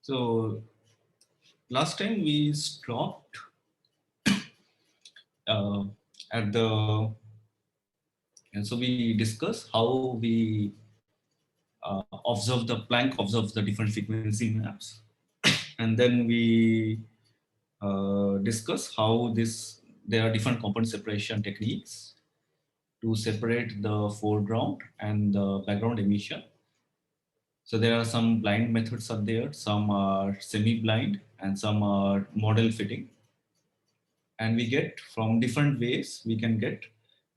So last time we stopped uh, at the, and so we discussed how we observe the Planck observes the different frequency maps, and then we discuss how this there are different component separation techniques to separate the foreground and the background emission. So there are some blind methods are there, some are semi-blind, and some are model fitting. And we get from different ways, we can get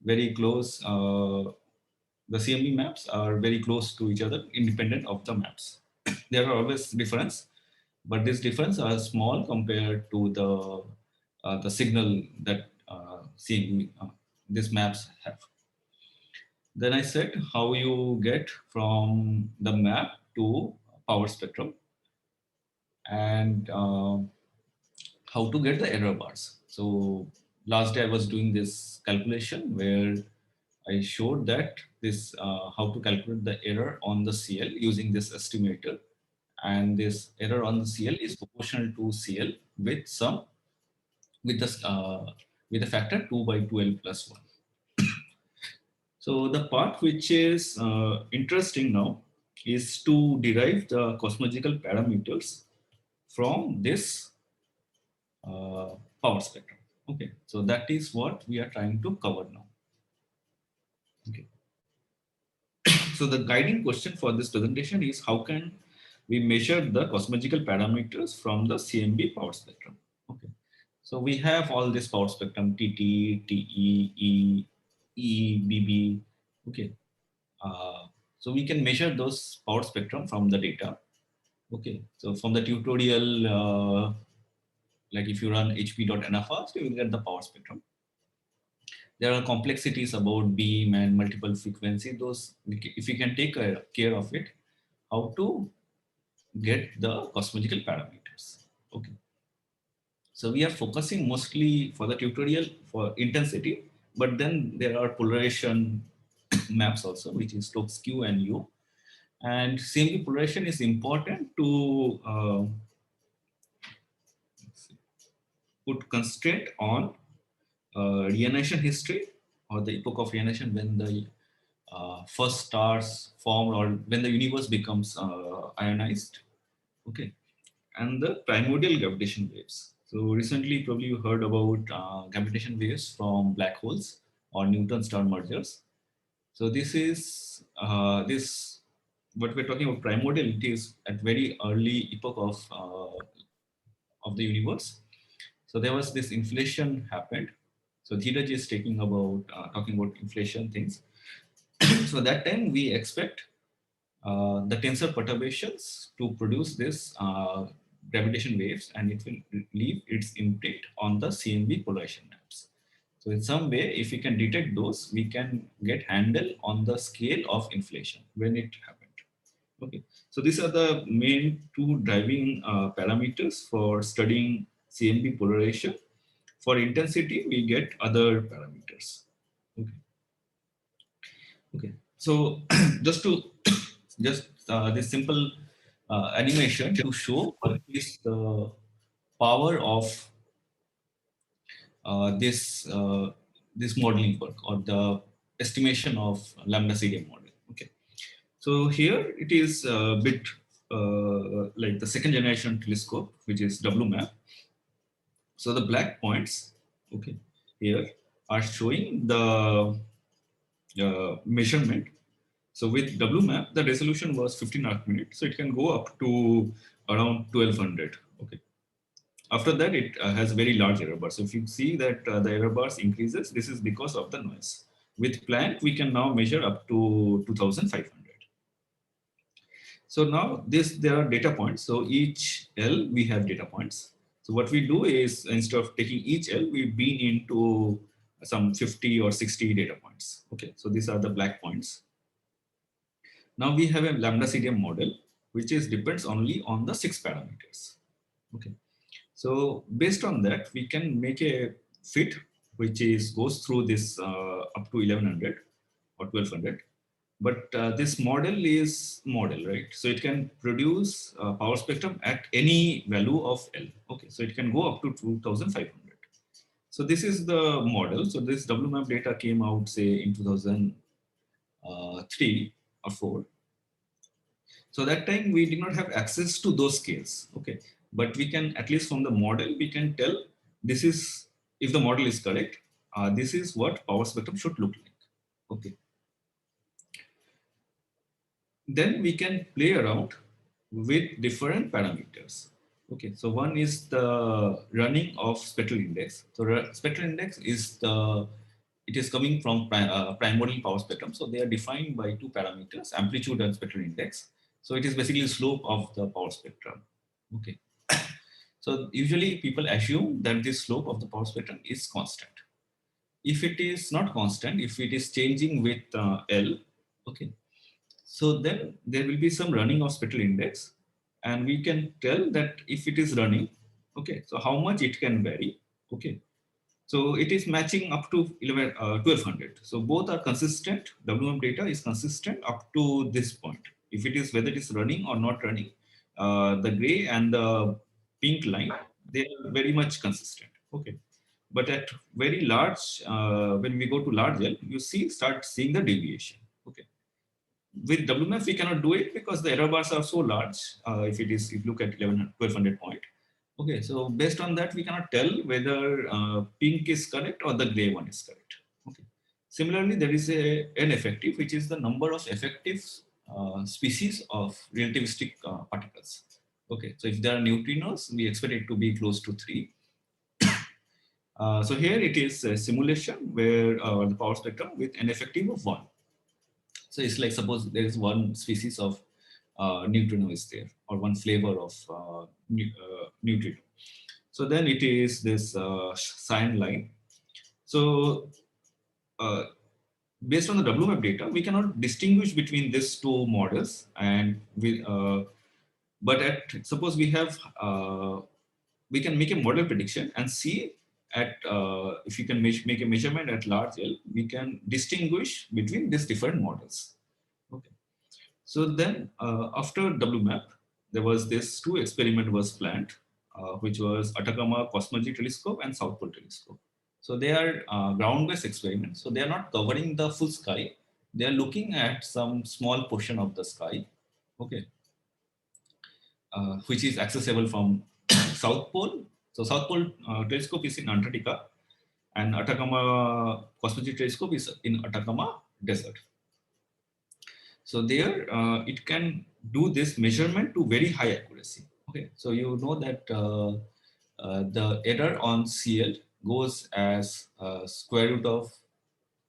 very close. The CMB maps are very close to each other, independent of the maps. There are always difference, but this difference are small compared to the signal that CMB these maps have. Then I said how you get from the map to power spectrum, and how to get the error bars. So last day I was doing this calculation where I showed that this how to calculate the error on the CL using this estimator, and this error on the CL is proportional to CL with some with a factor 2 by 2L plus 1. So the part which is interesting now is to derive the cosmological parameters from this power spectrum. Okay, so that is what we are trying to cover now. Okay, so the guiding question for this presentation is how can we measure the cosmological parameters from the CMB power spectrum. Okay, so we have all this power spectrum TT, TE, BB. Okay, so we can measure those power spectrum from the data. Okay, so from the tutorial, like if you run hp.nfast, you will get the power spectrum. There are complexities about beam and multiple frequency. Those, if you can take care of it, how to get the cosmological parameters. Okay, so we are focusing mostly for the tutorial for intensity, but then there are polarization maps also, which is Stokes Q and U. And CMB polarization is important to put constraint on reionization history, or the epoch of reionization, when the first stars formed or when the universe becomes ionized. Okay, and the primordial gravitation waves. So recently, probably you heard about gravitation waves from black holes or neutron star mergers. So this is this what we're talking about primordial. It is at very early epoch of the universe. So there was this inflation happened. So Dheeraj is talking about inflation things. So that time we expect the tensor perturbations to produce this gravitation waves, and it will leave its imprint on the CMB polarization maps. So in some way, if we can detect those, we can get handle on the scale of inflation when it happened. Okay, so these are the main two driving parameters for studying CMB polarization. For intensity, we get other parameters. Okay. Okay. So just to this simple animation to show what is the power of this modeling work, or the estimation of lambda CDM model. Okay. So here it is a bit like the second generation telescope, which is WMAP. So the black points, okay, here are showing the measurement. So with WMAP, the resolution was 15 arcminute, so it can go up to around 1200. Okay. After that, it has very large error bars. So if you see that the error bars increases, this is because of the noise. With Planck, we can now measure up to 2500. So now there are data points. So each L, we have data points. So what we do is, instead of taking each L, we beam into some 50 or 60 data points. Okay, so these are the black points. Now we have a lambda CDM model, which is depends only on the 6 parameters. Okay, so based on that, we can make a fit which is goes through this up to 1100 or 1200. But this model is model, right? So it can produce power spectrum at any value of L. Okay, so it can go up to 2500. So this is the model. So this WMAP data came out, say, in 2003 or 4. So that time we did not have access to those scales. Okay, but we can, at least from the model, we can tell this is, if the model is correct, this is what power spectrum should look like. Okay. Then we can play around with different parameters. Okay, so one is the running of spectral index. So spectral index is it is coming from primordial power spectrum. So they are defined by two parameters, amplitude and spectral index. So it is basically the slope of the power spectrum. Okay. So usually people assume that the slope of the power spectrum is constant. If it is not constant, if it is changing with L, okay, so then there will be some running of spectral index, and we can tell that if it is running, okay, so how much it can vary, okay. So it is matching up to 1200. So both are consistent. WM data is consistent up to this point. If it is, whether it is running or not running, the gray and the pink line, they are very much consistent, okay. But at very large, when we go to large L, you start seeing the deviation, okay. With WMF, we cannot do it because the error bars are so large. If you look at 1200 point. Okay, so based on that, we cannot tell whether pink is correct or the gray one is correct. Okay. Similarly, there is an effective, which is the number of effective species of relativistic particles. Okay, so if there are neutrinos, we expect it to be close to 3. So here it is a simulation where the power spectrum with an effective of 1. So it's like, suppose there is one species of neutrino is there, or one flavor of neutrino. So then it is this cyan line. So based on the WMAP data, we cannot distinguish between these two models. And but suppose we have, we can make a model prediction and see at, if you can make a measurement at large L, we can distinguish between these different models. Okay. So then after WMAP, there was this 2 experiment was planned, which was Atacama Cosmology Telescope and South Pole Telescope. So they are ground-based experiments. So they are not covering the full sky. They are looking at some small portion of the sky, okay, which is accessible from South Pole. So South Pole Telescope is in Antarctica, and Atacama Cosmology Telescope is in Atacama Desert. So there, it can do this measurement to very high accuracy. Okay, so you know that the error on CL goes as square root of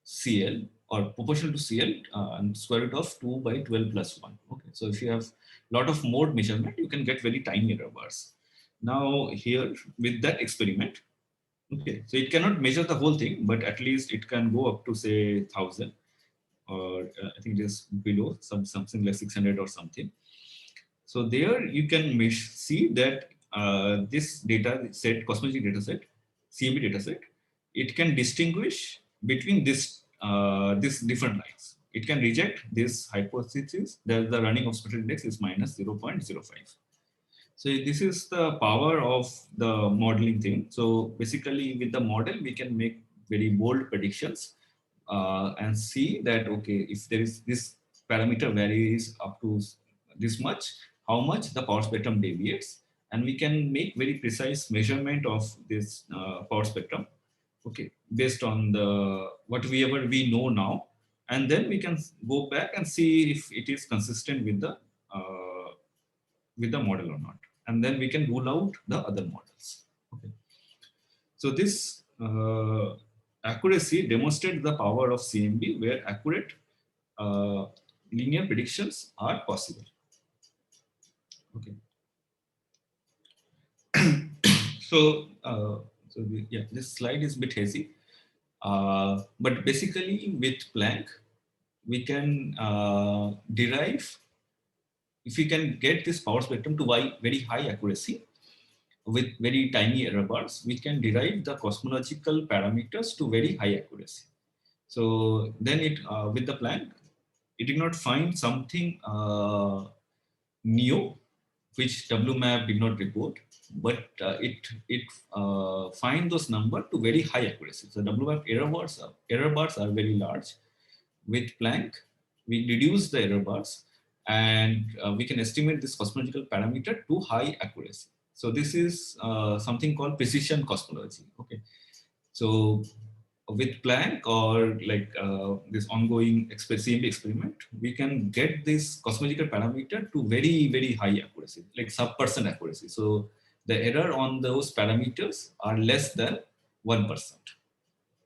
CL, or proportional to CL, and square root of 2 by 12 plus 1. Okay, so if you have a lot of mode measurement, you can get very tiny error bars. Now here with that experiment, okay, so it cannot measure the whole thing, but at least it can go up to say 1000, or I think it is below something like 600 or something. So there you can see that this data set, cosmology data set, CMB data set, it can distinguish between this different lines. It can reject this hypothesis that the running of spectral index is minus 0.05. So this is the power of the modeling thing. So basically with the model, we can make very bold predictions and see that, okay, if there is this parameter varies up to this much, how much the power spectrum deviates, and we can make very precise measurement of this power spectrum, okay, based on the whatever we know now, and then we can go back and see if it is consistent with the model or not, and then we can rule out the other models. Okay, so this accuracy demonstrates the power of CMB, where accurate linear predictions are possible. Okay. Yeah, this slide is a bit hazy, but basically with Planck, we can derive, if we can get this power spectrum to very high accuracy with very tiny error bars, we can derive the cosmological parameters to very high accuracy. So then with the Planck, it did not find something new which WMAP did not report, but it find those number to very high accuracy. So WMAP error bars are very large. With Planck, we reduce the error bars, and we can estimate this cosmological parameter to high accuracy. So this is something called precision cosmology. Okay, so with Planck or like this ongoing CMB experiment, we can get this cosmological parameter to very high accuracy, like sub% accuracy. So the error on those parameters are less than 1%.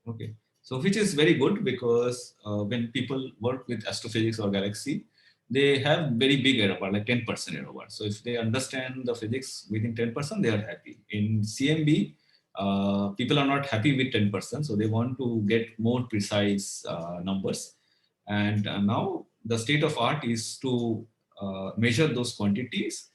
Okay, so which is very good because when people work with astrophysics or galaxy, they have very big error bar, like 10% error bar. So if they understand the physics within 10%, they are happy. In CMB, people are not happy with 10%, so they want to get more precise numbers. And now the state of art is to measure those quantities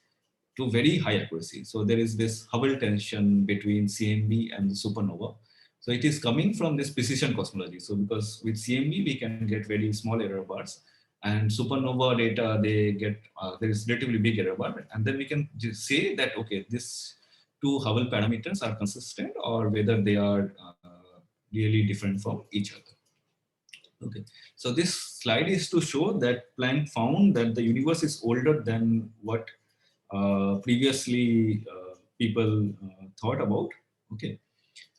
to very high accuracy. So there is this Hubble tension between CMB and the supernova. So it is coming from this precision cosmology. So because with CMB, we can get very small error bars, and supernova data, they get, there is relatively big error bar. And then we can just say that, okay, these two Hubble parameters are consistent or whether they are really different from each other. Okay, so this slide is to show that Planck found that the universe is older than what previously people thought about. Okay,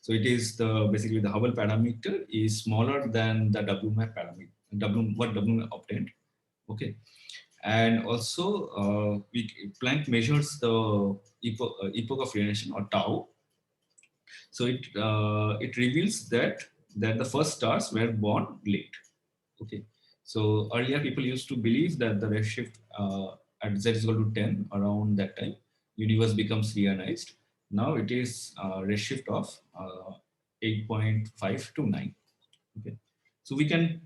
so it is basically the Hubble parameter is smaller than the WMAP parameter, what WMAP obtained. Okay, and also Planck measures the epoch of radiation or tau. So it reveals that the first stars were born late. Okay, so earlier people used to believe that the redshift at z is equal to 10 around that time, universe becomes reionized. Now it is redshift of 8.5 to 9. Okay, so we can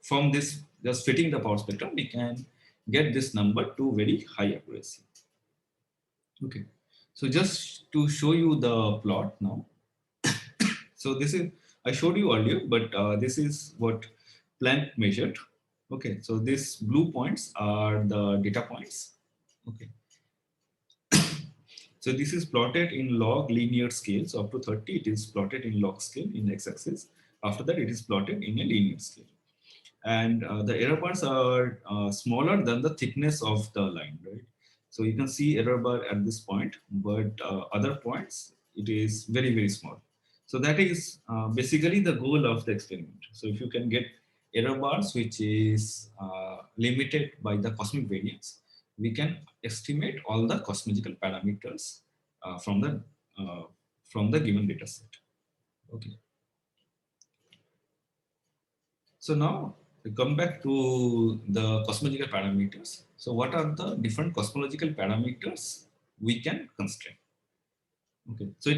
from this just fitting the power spectrum, we can get this number to very high accuracy. Okay, so just to show you the plot now. So this is, I showed you earlier, but this is what Planck measured. Okay, so these blue points are the data points. Okay, so this is plotted in log linear scale. So up to 30, it is plotted in log scale in x-axis. After that, it is plotted in a linear scale. And the error bars are smaller than the thickness of the line, right? So you can see error bar at this point, but other points, it is very small. So that is basically the goal of the experiment. So if you can get error bars which is limited by the cosmic variance, we can estimate all the cosmological parameters from the given data set. Okay. So now we come back to the cosmological parameters. So what are the different cosmological parameters we can constrain? Okay, so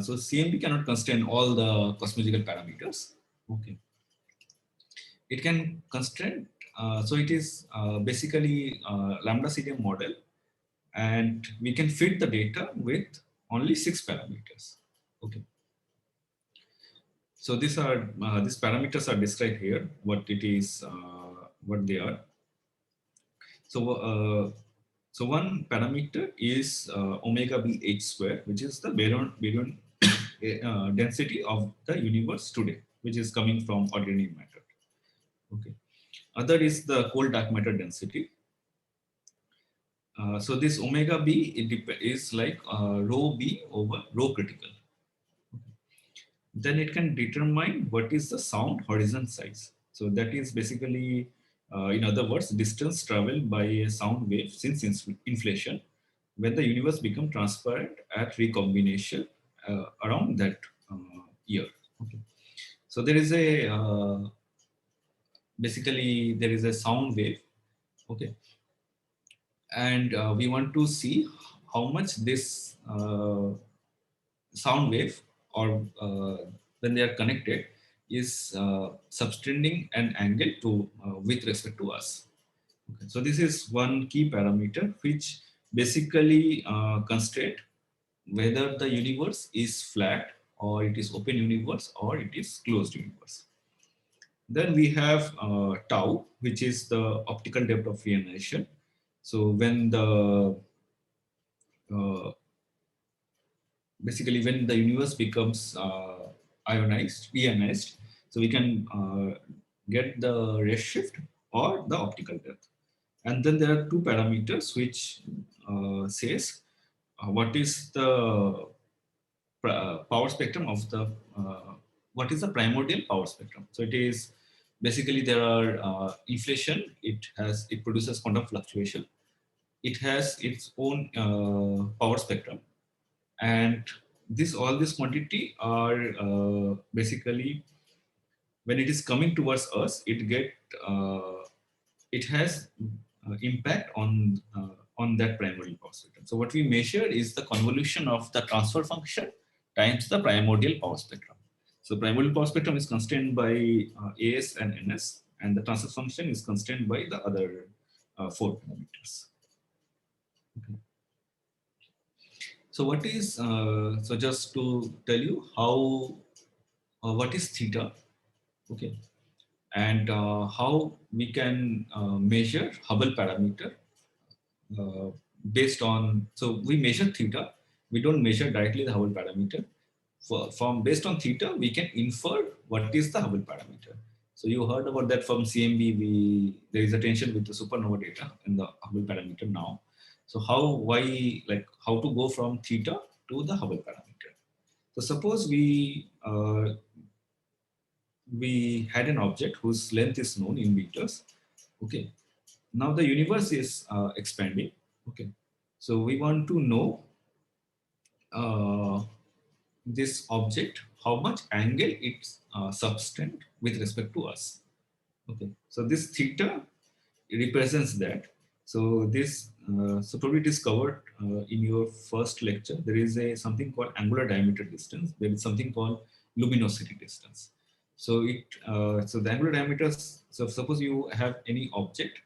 so CMB cannot constrain all the cosmological parameters. Okay, it can constrain. So it is basically lambda CDM model, and we can fit the data with only 6 parameters. Okay. So these parameters are described here. What it is, what they are. So one parameter is omega b h square, which is the baryon density of the universe today, which is coming from ordinary matter. Okay. Other is the cold dark matter density. So this omega b is like rho b over rho critical. Then it can determine what is the sound horizon size. So that is basically, in other words, distance traveled by a sound wave since inflation, when the universe becomes transparent at recombination around that year. Okay. So there is basically there is a sound wave. Okay. And we want to see how much this sound wave, or when they are connected, is subtending an angle to with respect to us. Okay. So this is one key parameter which basically constrain whether the universe is flat or it is open universe or it is closed universe. Then we have tau, which is the optical depth of reionization. So when the uh, basically when the universe becomes reionized, so we can get the redshift or the optical depth. And then there are two parameters which says what is the power spectrum of the what is the primordial power spectrum. So it is basically there are inflation. It produces quantum fluctuation. It has its own power spectrum, and this all this quantity are basically when it is coming towards us, uh, it has impact on that primordial power spectrum. So what we measure is the convolution of the transfer function times the primordial power spectrum. So primordial power spectrum is constrained by AS and NS, and the transfer function is constrained by the other four parameters. Okay. So what is so just to tell you how what is theta, okay, and how we can measure Hubble parameter uh, based on, so we measure theta, we don't measure directly the Hubble parameter. From based on theta, we can infer what is the Hubble parameter. So you heard about that from CMB. There is a tension with the supernova data in the Hubble parameter now. So how to go from theta to the Hubble parameter. So suppose we had an object whose length is known in meters. Okay. Now the universe is expanding. Okay. So we want to know uh, this object, how much angle it's subtend with respect to us. Okay. So this theta represents that. So this, so probably it is covered in your first lecture. There is something called angular diameter distance. There is something called luminosity distance. So so the angular diameters. So suppose you have any object,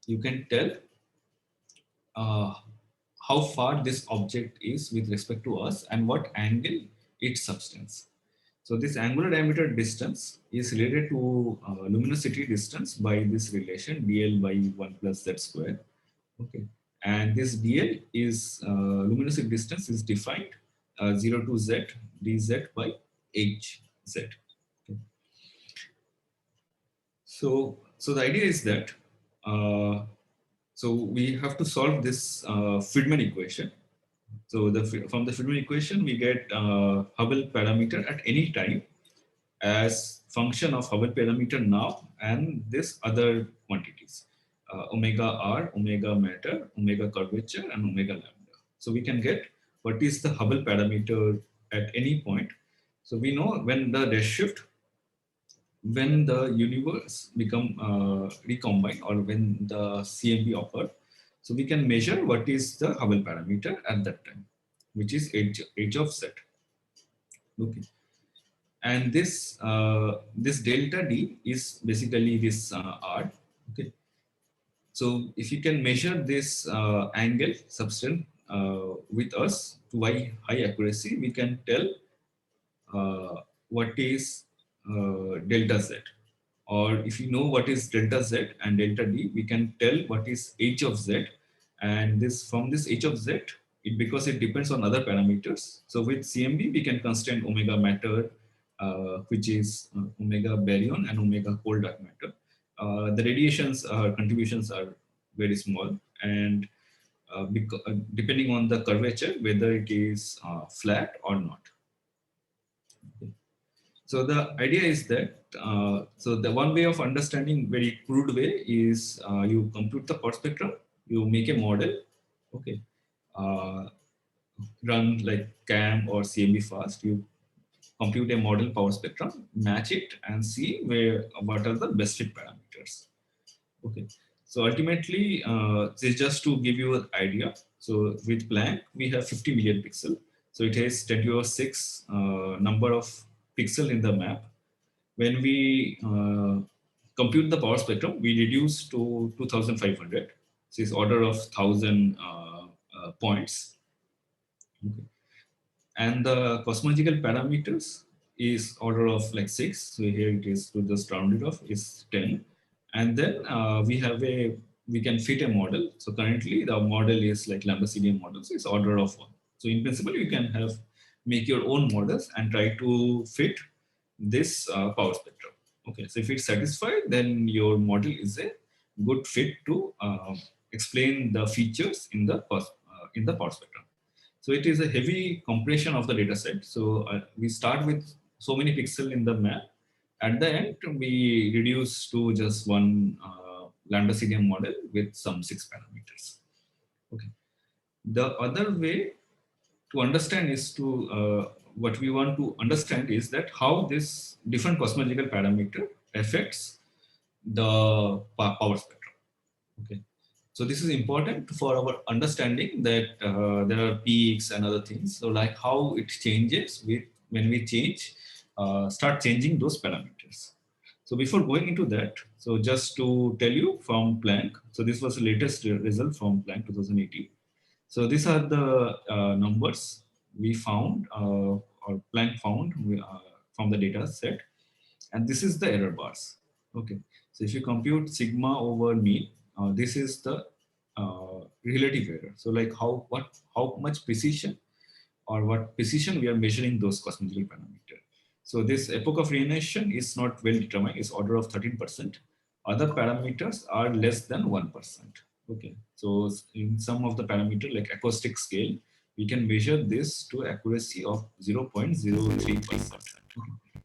you can tell uh, how far this object is with respect to us and what angle it subtends. So this angular diameter distance is related to luminosity distance by this relation dl by 1 plus z square. Okay, and this dl is luminosity distance is defined 0 to z dz by hz. Okay. So the idea is that uh, so we have to solve this Friedman equation. So from the Friedman equation, we get Hubble parameter at any time as function of Hubble parameter now and this other quantities, omega r, omega matter, omega curvature, and omega lambda. So we can get what is the Hubble parameter at any point. So we know when the redshift, when the universe become recombined or when the CMB occurred, so we can measure what is the Hubble parameter at that time, which is h of z. Okay. And this delta d is basically this r. Okay, so if you can measure this angle substance with us to high accuracy, we can tell what is delta z. Or if you know what is delta z and delta d, we can tell what is h of z. And this from this h of z, because it depends on other parameters. So with CMB, we can constrain omega matter, which is omega baryon and omega cold dark matter. The radiations contributions are very small, and depending on the curvature, whether it is flat or not. So the idea is that so the one way of understanding very crude way is you compute the power spectrum, you make a model, okay, uh, run like CAM or CMB fast. You compute a model power spectrum, match it, and see what are the best fit parameters. Okay, so ultimately, this is just to give you an idea. So with Planck, we have 50 million pixel. So it has 10 to the 6 number of pixel in the map. When we compute the power spectrum, we reduce to 2500. So it's order of 1000 points. Okay. And the cosmological parameters, is order of like 6. So here it is, to just round it off, is 10. And then we can fit a model. So currently the model is like lambda CDM model, so it's order of 1. So in principle, you can make your own models and try to fit this power spectrum. Okay, so if it's satisfied, then your model is a good fit to explain the features in the power spectrum. So it is a heavy compression of the data set. So we start with so many pixels in the map. At the end, we reduce to just one lambda CDM model with some 6 parameters. Okay. The other way to understand is to what we want to understand is that how this different cosmological parameter affects the power spectrum. Okay, so this is important for our understanding that there are peaks and other things. So like how it changes with when we start changing those parameters. So before going into that, so just to tell you from Planck, so this was the latest result from Planck 2018. So these are the numbers we found or Planck found from the data set, and this is the error bars. Okay, so if you compute sigma over mean, this is the relative error. So like how much precision or what precision we are measuring those cosmological parameters. So this epoch of radiation is not well determined, it's order of 13%. Other parameters are less than 1%. Okay, so in some of the parameter like acoustic scale, we can measure this to accuracy of 0.03%. Okay.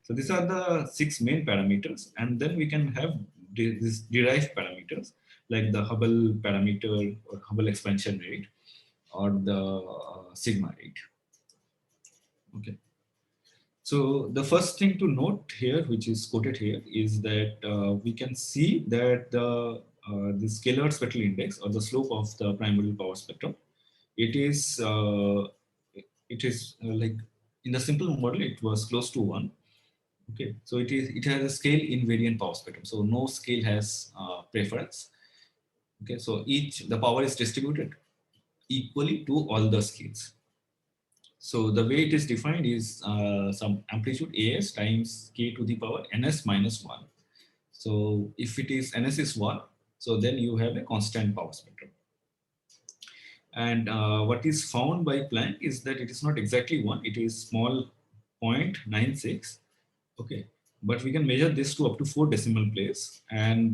So these are the 6 main parameters, and then we can have these derived parameters like the Hubble parameter or Hubble expansion rate or the sigma rate. Okay. So the first thing to note here, which is quoted here, is that we can see that the scalar spectral index or the slope of the primordial power spectrum, it is like in the simple model it was close to 1. Okay, so it has a scale invariant power spectrum. So no scale has preference. Okay, so the power is distributed equally to all the scales. So the way it is defined is some amplitude as times k to the power ns minus 1. So if it is ns is 1, so then you have a constant power spectrum. And what is found by Planck is that it is not exactly 1, it is small 0.96. Okay, but we can measure this to up to 4 decimal place, and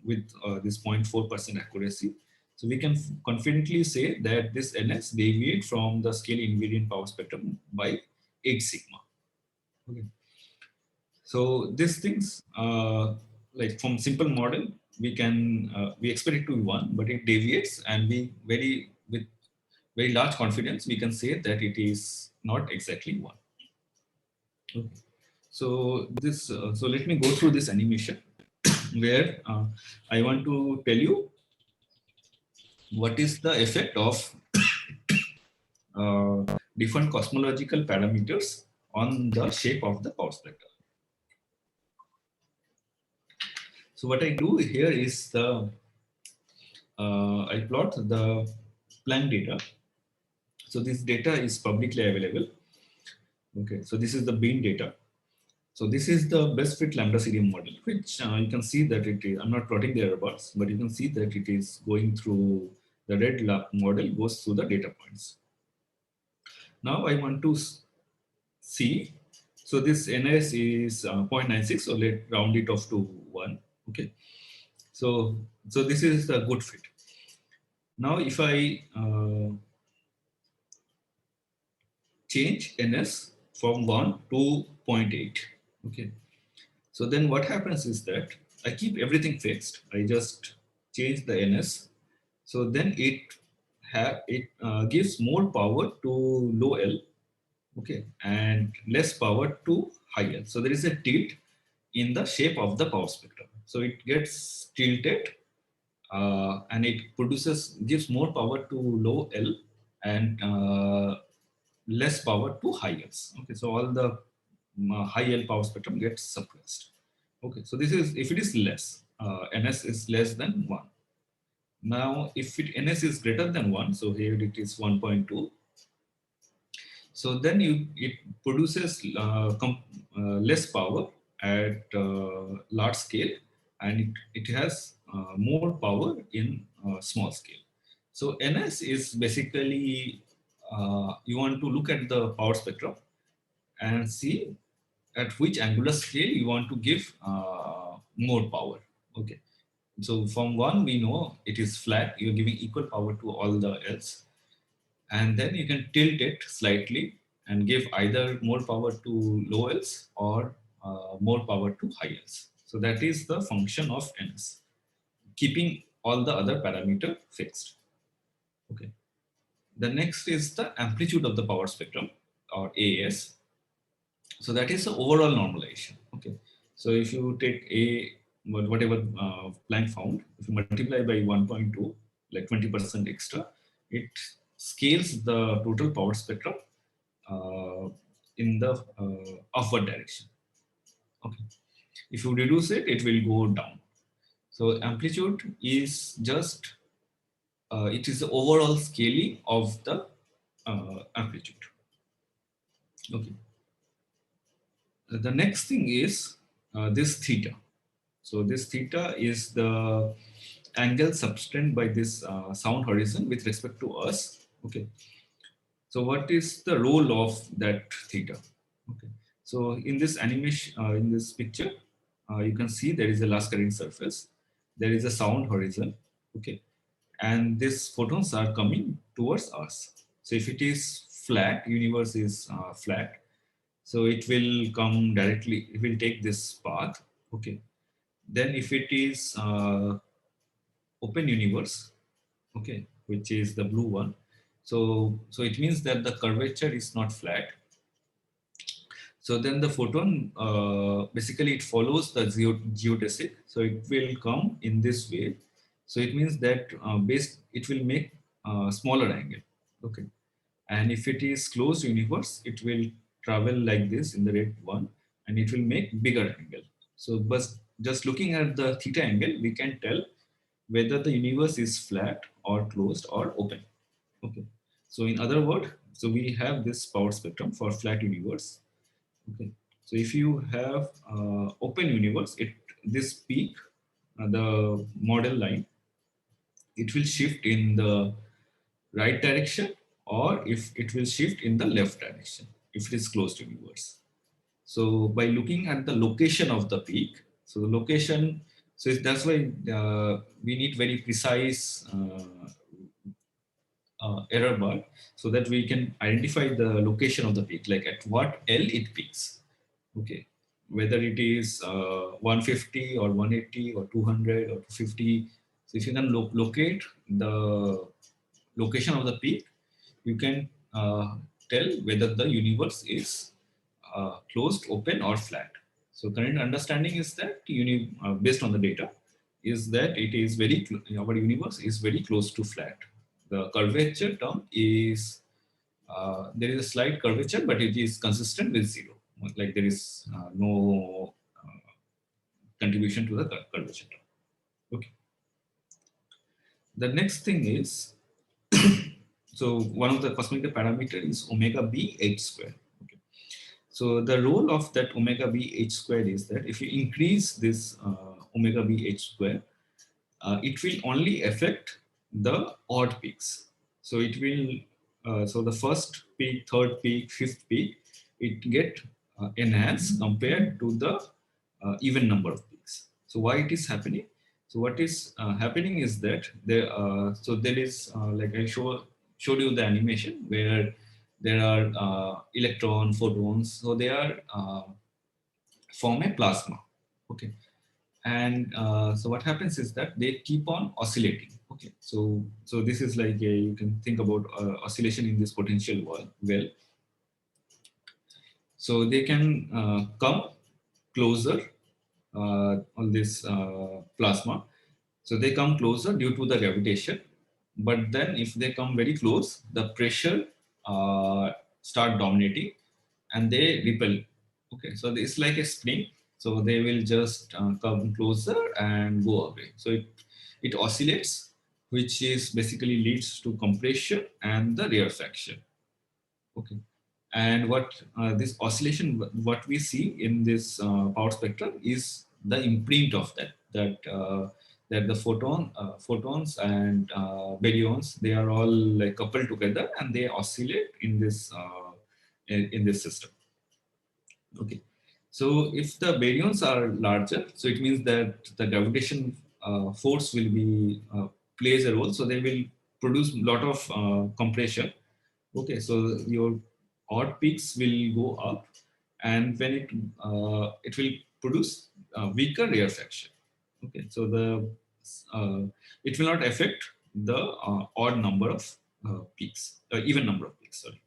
with this 0.4% accuracy. So we can confidently say that this NS deviate from the scale invariant power spectrum by 8 sigma. Okay. So these things, like from simple model, we expect it to be 1, but it deviates, and with very large confidence we can say that it is not exactly 1. Okay. So let me go through this animation where I want to tell you what is the effect of different cosmological parameters on the shape of the power spectrum. So what I do here is I plot the Planck data. So this data is publicly available. Okay, so this is the beam data. So this is the best fit lambda CDM model, which you can see that it is, I'm not plotting the error bars, but you can see that it is going through the red model goes through the data points. Now I want to see, so this NS is 0.96, so let's round it off to 1. Okay, so this is a good fit. Now if I change NS from 1 to 0.8, okay, so then what happens is that I keep everything fixed. I just change the NS. So then it gives more power to low L, okay, and less power to high L. So there is a tilt in the shape of the power spectrum. So it gets tilted and it gives more power to low L and less power to high L's. Okay, so all the high L power spectrum gets suppressed. Okay, so this is if it is less, NS is less than 1. Now, if NS is greater than 1, so here it is 1.2. So then it produces less power at large scale, and it has more power in small scale. So NS is basically you want to look at the power spectrum and see at which angular scale you want to give more power. Okay. So from one, we know it is flat. You're giving equal power to all the L's. And then you can tilt it slightly and give either more power to low L's or more power to high L's. So that is the function of NS, keeping all the other parameter fixed. Okay. The next is the amplitude of the power spectrum, or AS. So that is the overall normalization. Okay. So if you take whatever Planck found, if you multiply by 1.2, like 20% extra, it scales the total power spectrum uh, in the upward direction. Okay. If you reduce it, it will go down. So amplitude is just it is the overall scaling of the amplitude. Okay. The next thing is this theta. So this theta is the angle subtended by this sound horizon with respect to us. Okay. So what is the role of that theta? Okay. So in this animation, in this picture, you can see there is a Laskarian surface. There is a sound horizon. Okay. And these photons are coming towards us. So if it is flat, universe is flat, so it will come directly, it will take this path. Okay. Then if it is open universe, okay, which is the blue one, so it means that the curvature is not flat. So then the photon basically it follows the geodesic, so it will come in this way. So it means that it will make smaller angle. Okay. And if it is closed universe, it will travel like this in the red one, and it will make bigger angle. So but just looking at the theta angle, we can tell whether the universe is flat or closed or open. Okay. So in other words, so we have this power spectrum for flat universe. Okay. So if you have open universe, this peak, the model line, it will shift in the right direction, or if it will shift in the left direction if it is closed universe. So by looking at the location of the peak, so the location, so that's why we need very precise error bar, so that we can identify the location of the peak, like at what L it peaks. Okay, whether it is 150 or 180 or 200 or 250. So if you can locate the location of the peak, you can tell whether the universe is closed, open, or flat. So current understanding is that based on the data, is that it is our universe is very close to flat. The curvature term is there is a slight curvature, but it is consistent with zero. Like there is no contribution to the curvature term. Okay. The next thing is so one of the cosmic parameter is omega b h square. Okay. So the role of that omega b h square is that if you increase this omega b h square, it will only affect the odd peaks. So it will, so the first peak, third peak, fifth peak, it get enhanced compared to the even number of peaks. So why it is happening? So what is happening is that there is like I showed you the animation where there are electron photons. So they are form a plasma. Okay. And so what happens is that they keep on oscillating. Okay. So this is like you can think about oscillation in this potential well. So they can come closer on this plasma. So they come closer due to the gravitation. But then if they come very close, the pressure start dominating and they repel. Okay, so it's like a spring. So they will just come closer and go away. So it oscillates, which is basically leads to compression and the rarefaction. Okay. And what this oscillation, what we see in this power spectrum is the imprint of that the photons and baryons, they are all like coupled together and they oscillate in this system. Okay, so if the baryons are larger, so it means that the gravitation force will be plays a role, so they will produce a lot of compression. Okay, so your odd peaks will go up, and when it will produce weaker rarefaction. Okay, so the uh, it will not affect the odd number of peaks, even number of peaks. Sorry.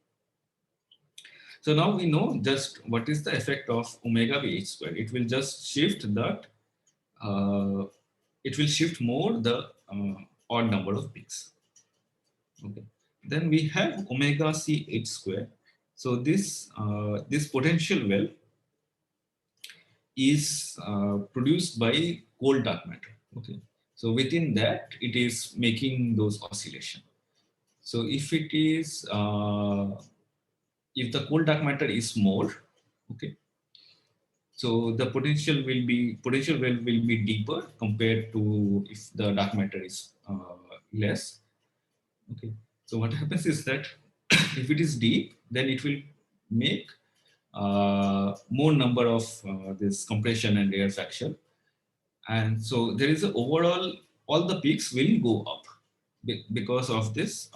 So now we know just what is the effect of omega b h square. It will just shift that. Uh, it will shift more the odd number of peaks. Okay. Then we have omega c h square. So this potential well is produced by cold dark matter. Okay. So within that, it is making those oscillation. So if the cold dark matter is more, okay, so the potential well will be deeper compared to if the dark matter is less. Okay. So what happens is that if it is deep, then it will make more number of this compression and rarefaction, and so there is a overall, all the peaks will go up because of this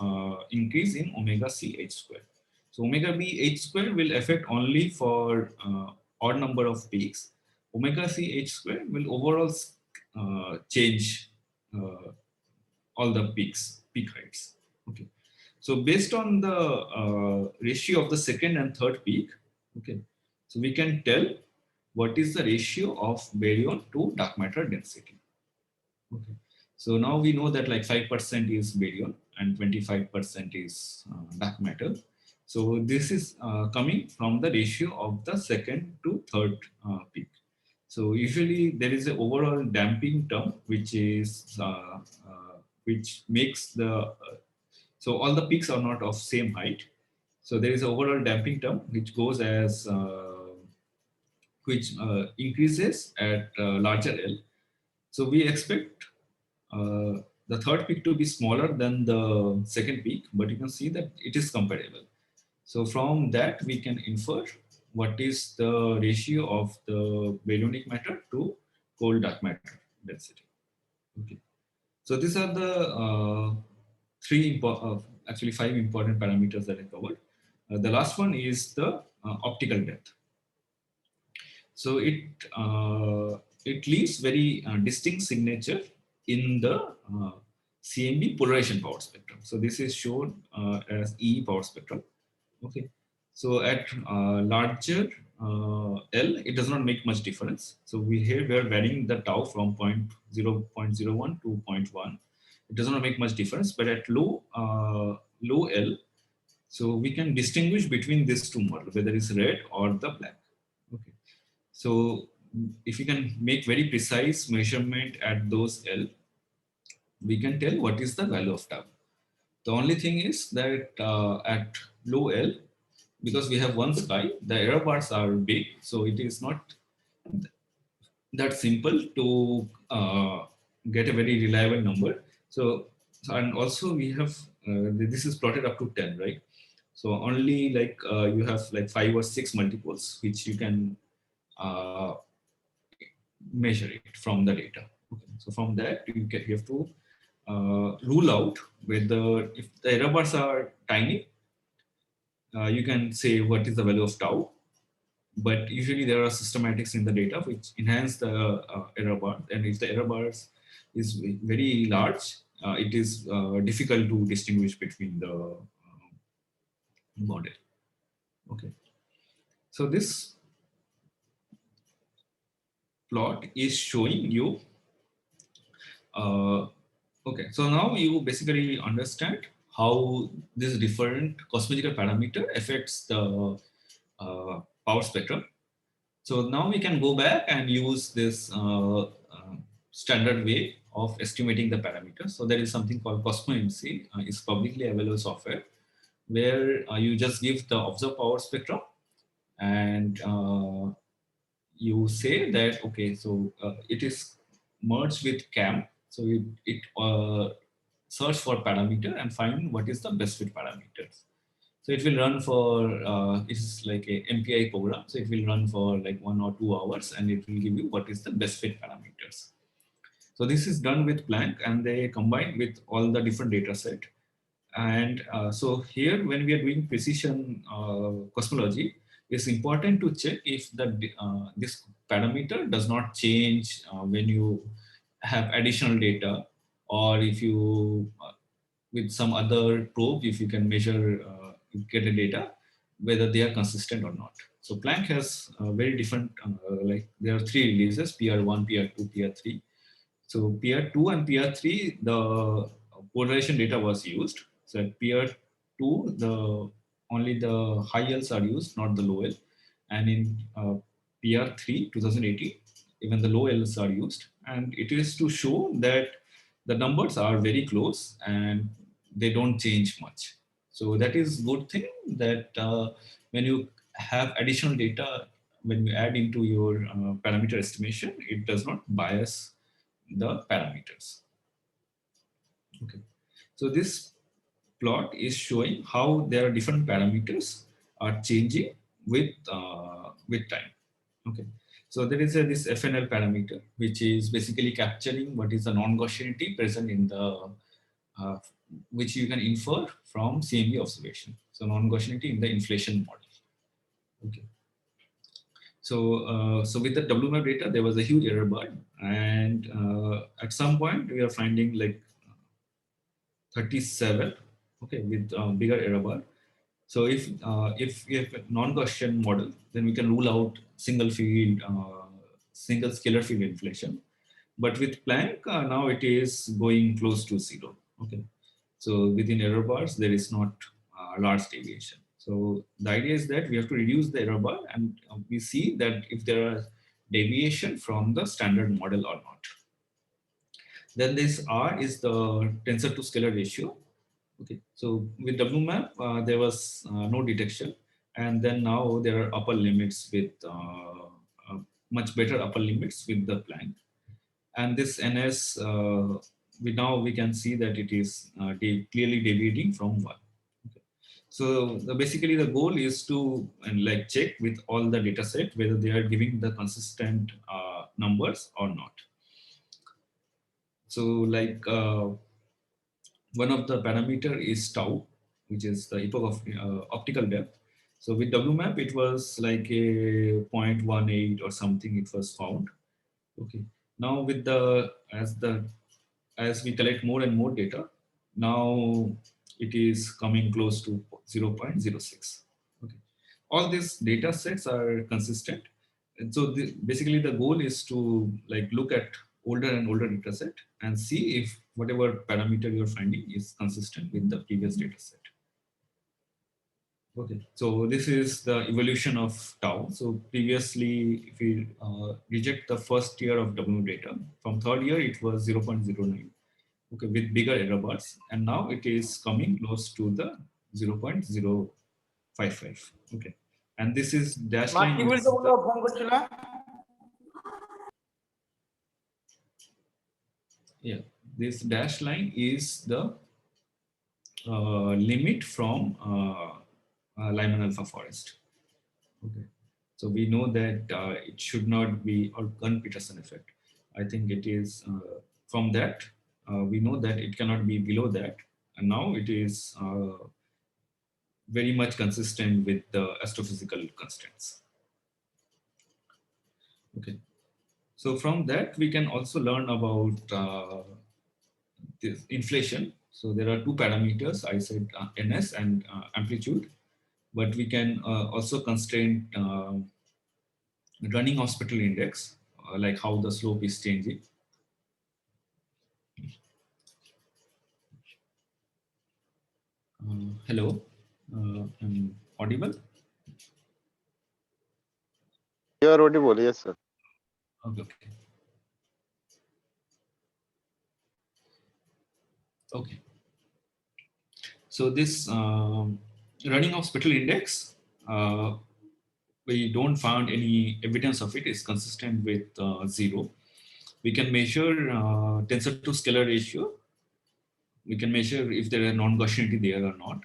increase in omega c h square. So omega b h square will affect only for odd number of peaks. Omega c h square will overall change all the peak heights. Okay. So based on the ratio of the second and third peak, okay, so we can tell what is the ratio of baryon to dark matter density. Okay. So now we know that like 5% is baryon and 25% is dark matter. So this is coming from the ratio of the second to third peak. So usually there is an overall damping term which makes so all the peaks are not of same height. So there is an overall damping term which goes as which increases at larger L. So we expect the third peak to be smaller than the second peak, but you can see that it is comparable. So from that we can infer what is the ratio of the baryonic matter to cold dark matter density. Okay. So these are the actually five important parameters that I covered. The last one is the optical depth. So it leaves very distinct signature in the CMB polarization power spectrum. So this is shown as E power spectrum. Okay. So at larger L, it does not make much difference. So we are varying the tau from 0.01 to 0.1. It does not make much difference, but at low L, so we can distinguish between these two models, whether it's red or the black. Okay. So if you can make very precise measurement at those L, we can tell what is the value of tau. The only thing is that at low L, because we have one sky, the error bars are big, so it is not that simple to get a very reliable number. So and also we have this is plotted up to 10, right? So only like you have like 5 or 6 multiples which you can uh, measure it from the data. Okay. So from that you have to rule out whether if the error bars are tiny, you can say what is the value of tau, but usually there are systematics in the data which enhance the error bar, and if the error bars is very large, it is difficult to distinguish between the model. Okay, so this plot is showing you okay, so now you basically understand how this different cosmological parameter affects the power spectrum. So now we can go back and use this standard way of estimating the parameters. So there is something called CosmoMC. It's publicly available software where you just give the observed power spectrum, and you say that, okay, so it is merged with CAM. So it search for parameter and find what is the best fit parameters. So it will run for, it's like a MPI program. So it will run for like 1 or 2 hours, and it will give you what is the best fit parameters. So this is done with Planck, and they combine with all the different data set. And so here, when we are doing precision cosmology, it's important to check if this parameter does not change when you have additional data, or if you with some other probe, if you can measure, get a data, whether they are consistent or not. So Planck has very different, like there are 3 releases: PR1, PR2, PR3. So PR2 and PR3, the polarization data was used. So at PR2, only the high Ls are used, not the low L. And in PR3, 2018, even the low Ls are used. And it is to show that the numbers are very close and they don't change much. So that is good thing, that when you have additional data, when you add into your parameter estimation, it does not bias the parameters. Okay, so this plot is showing how there are different parameters are changing with time. Okay, so there is this FNL parameter, which is basically capturing what is the non-Gaussianity present in the uh, which you can infer from CMB observation. So non-Gaussianity in the inflation model. Okay. So with the WMAP data, there was a huge error bar, and at some point we are finding like 37, okay, with bigger error bar. So if we have a non-Gaussian model, then we can rule out single field, single scalar field inflation. But with Planck, now it is going close to 0. Okay, so within error bars there is not large deviation. So the idea is that we have to reduce the error bar, and we see that if there are deviation from the standard model or not. Then this R is the tensor to scalar ratio. Okay, so with WMAP, there was no detection, and then now there are upper limits with much better upper limits with the Planck. And this NS, we can see that it is clearly deviating from 1. Okay. So basically the goal is to like check with all the data set whether they are giving the consistent numbers or not. So like one of the parameter is tau, which is the epoch of optical depth. So with WMAP, it was like a 0.18 or something. It was found. Okay. Now with as we collect more and more data, now it is coming close to 0.06. Okay. All these data sets are consistent, and so basically the goal is to like look at older and older data set and see if whatever parameter you're finding is consistent with the previous data set. Okay, so this is the evolution of tau. So previously, if we reject the first year of W data, from third year it was 0.09, okay, with bigger error bars, and now it is coming close to the 0.055. Okay, and this is dash line. Yeah, this dash line is the limit from Lyman alpha forest. Okay, so we know that it should not be, or Gunn-Peterson effect. I think it is from that we know that it cannot be below that, and now it is very much consistent with the astrophysical constants. Okay, so from that we can also learn about this inflation. So there are two parameters. I said NS and amplitude, but we can also constrain running hospital index, like how the slope is changing. Hello, I'm audible? You are audible, yes, sir. Okay, okay. Okay. So this running of spectral index, we don't found any evidence of it is consistent with 0. We can measure tensor to scalar ratio. We can measure if there are non-Gaussianity there or not.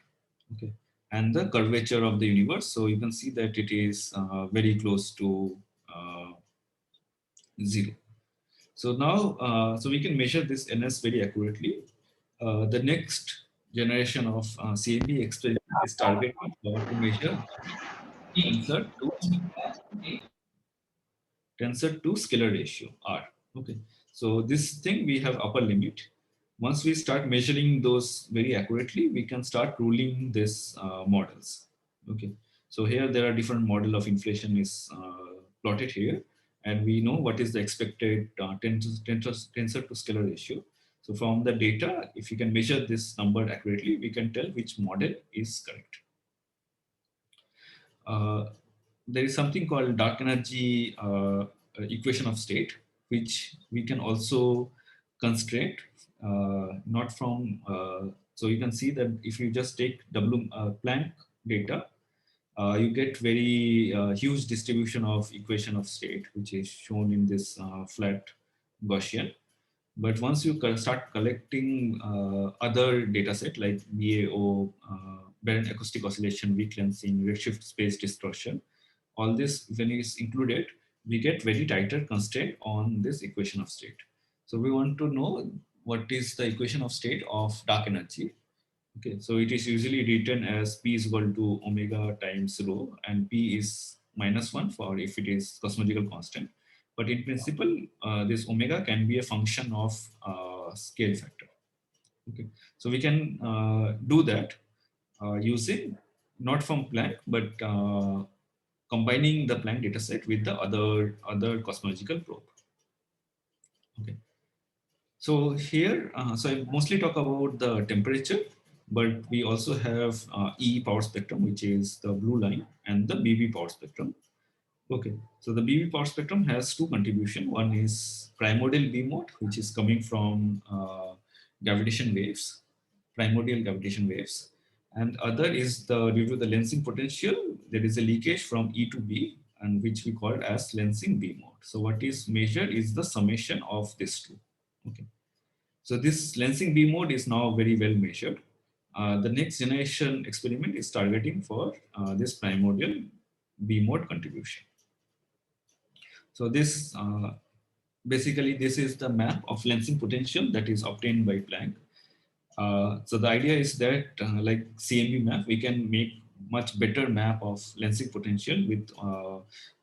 Okay, and the curvature of the universe. So you can see that it is very close to uh, 0. So now, so we can measure this NS very accurately. The next generation of CMB experiment is targeting to measure tensor to scalar ratio R. Okay, so this thing we have upper limit. Once we start measuring those very accurately, we can start ruling this models. Okay, so here there are different model of inflation is plotted here, and we know what is the expected tensor to scalar ratio. So from the data, if you can measure this number accurately, we can tell which model is correct. Uh, there is something called dark energy equation of state, which we can also constrain, not from, so you can see that if you just take Planck data, you get very huge distribution of equation of state, which is shown in this flat Gaussian. But once you start collecting other data set like BAO, Barron acoustic oscillation, weak lensing, redshift space distortion, all this when is included, we get very tighter constraint on this equation of state. So we want to know what is the equation of state of dark energy. Okay, so it is usually written as P is equal to omega times rho, and P is -1 for if it is cosmological constant. But in principle, this omega can be a function of scale factor. Okay, so we can do that using not from Planck, but combining the Planck dataset with the other cosmological probe. Okay. So here, so I mostly talk about the temperature, but we also have E power spectrum, which is the blue line, and the BB power spectrum. Okay, so the BB power spectrum has two contributions. One is primordial B mode, which is coming from gravitation waves, primordial gravitation waves, and other is the due to the lensing potential, there is a leakage from E to B, and which we call as lensing B mode. So what is measured is the summation of these two. Okay. So this lensing B mode is now very well measured. The next generation experiment is targeting for this primordial B mode contribution. So this basically this is the map of lensing potential that is obtained by Planck. So the idea is that like CMB map, we can make much better map of lensing potential with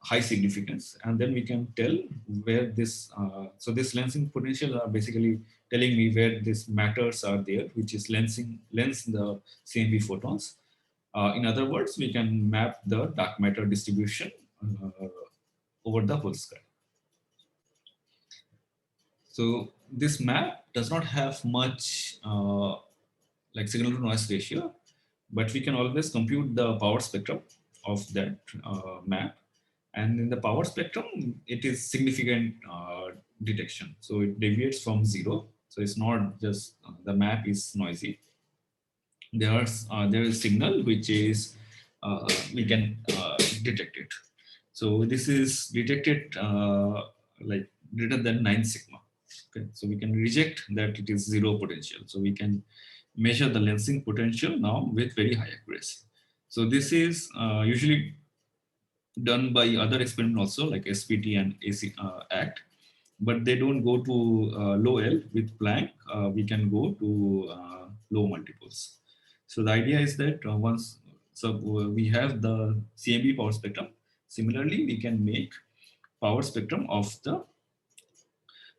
high significance, and then we can tell where this. So this lensing potential are basically telling me where these matters are there, which is lens the CMB photons. In other words, we can map the dark matter distribution over the whole sky. So this map does not have much like signal to noise ratio, but we can always compute the power spectrum of that map. And in the power spectrum, it is significant detection. So it deviates from 0. So it's not just the map is noisy. There is signal which is we can detect it. So this is detected like greater than 9 sigma. Okay, so we can reject that it is 0 potential. So we can measure the lensing potential now with very high accuracy. So this is usually done by other experiments also like SPT and AC ACT, but they don't go to low L. With Planck. We can go to low multiples. So the idea is that we have the CMB power spectrum. Similarly, we can make power spectrum of the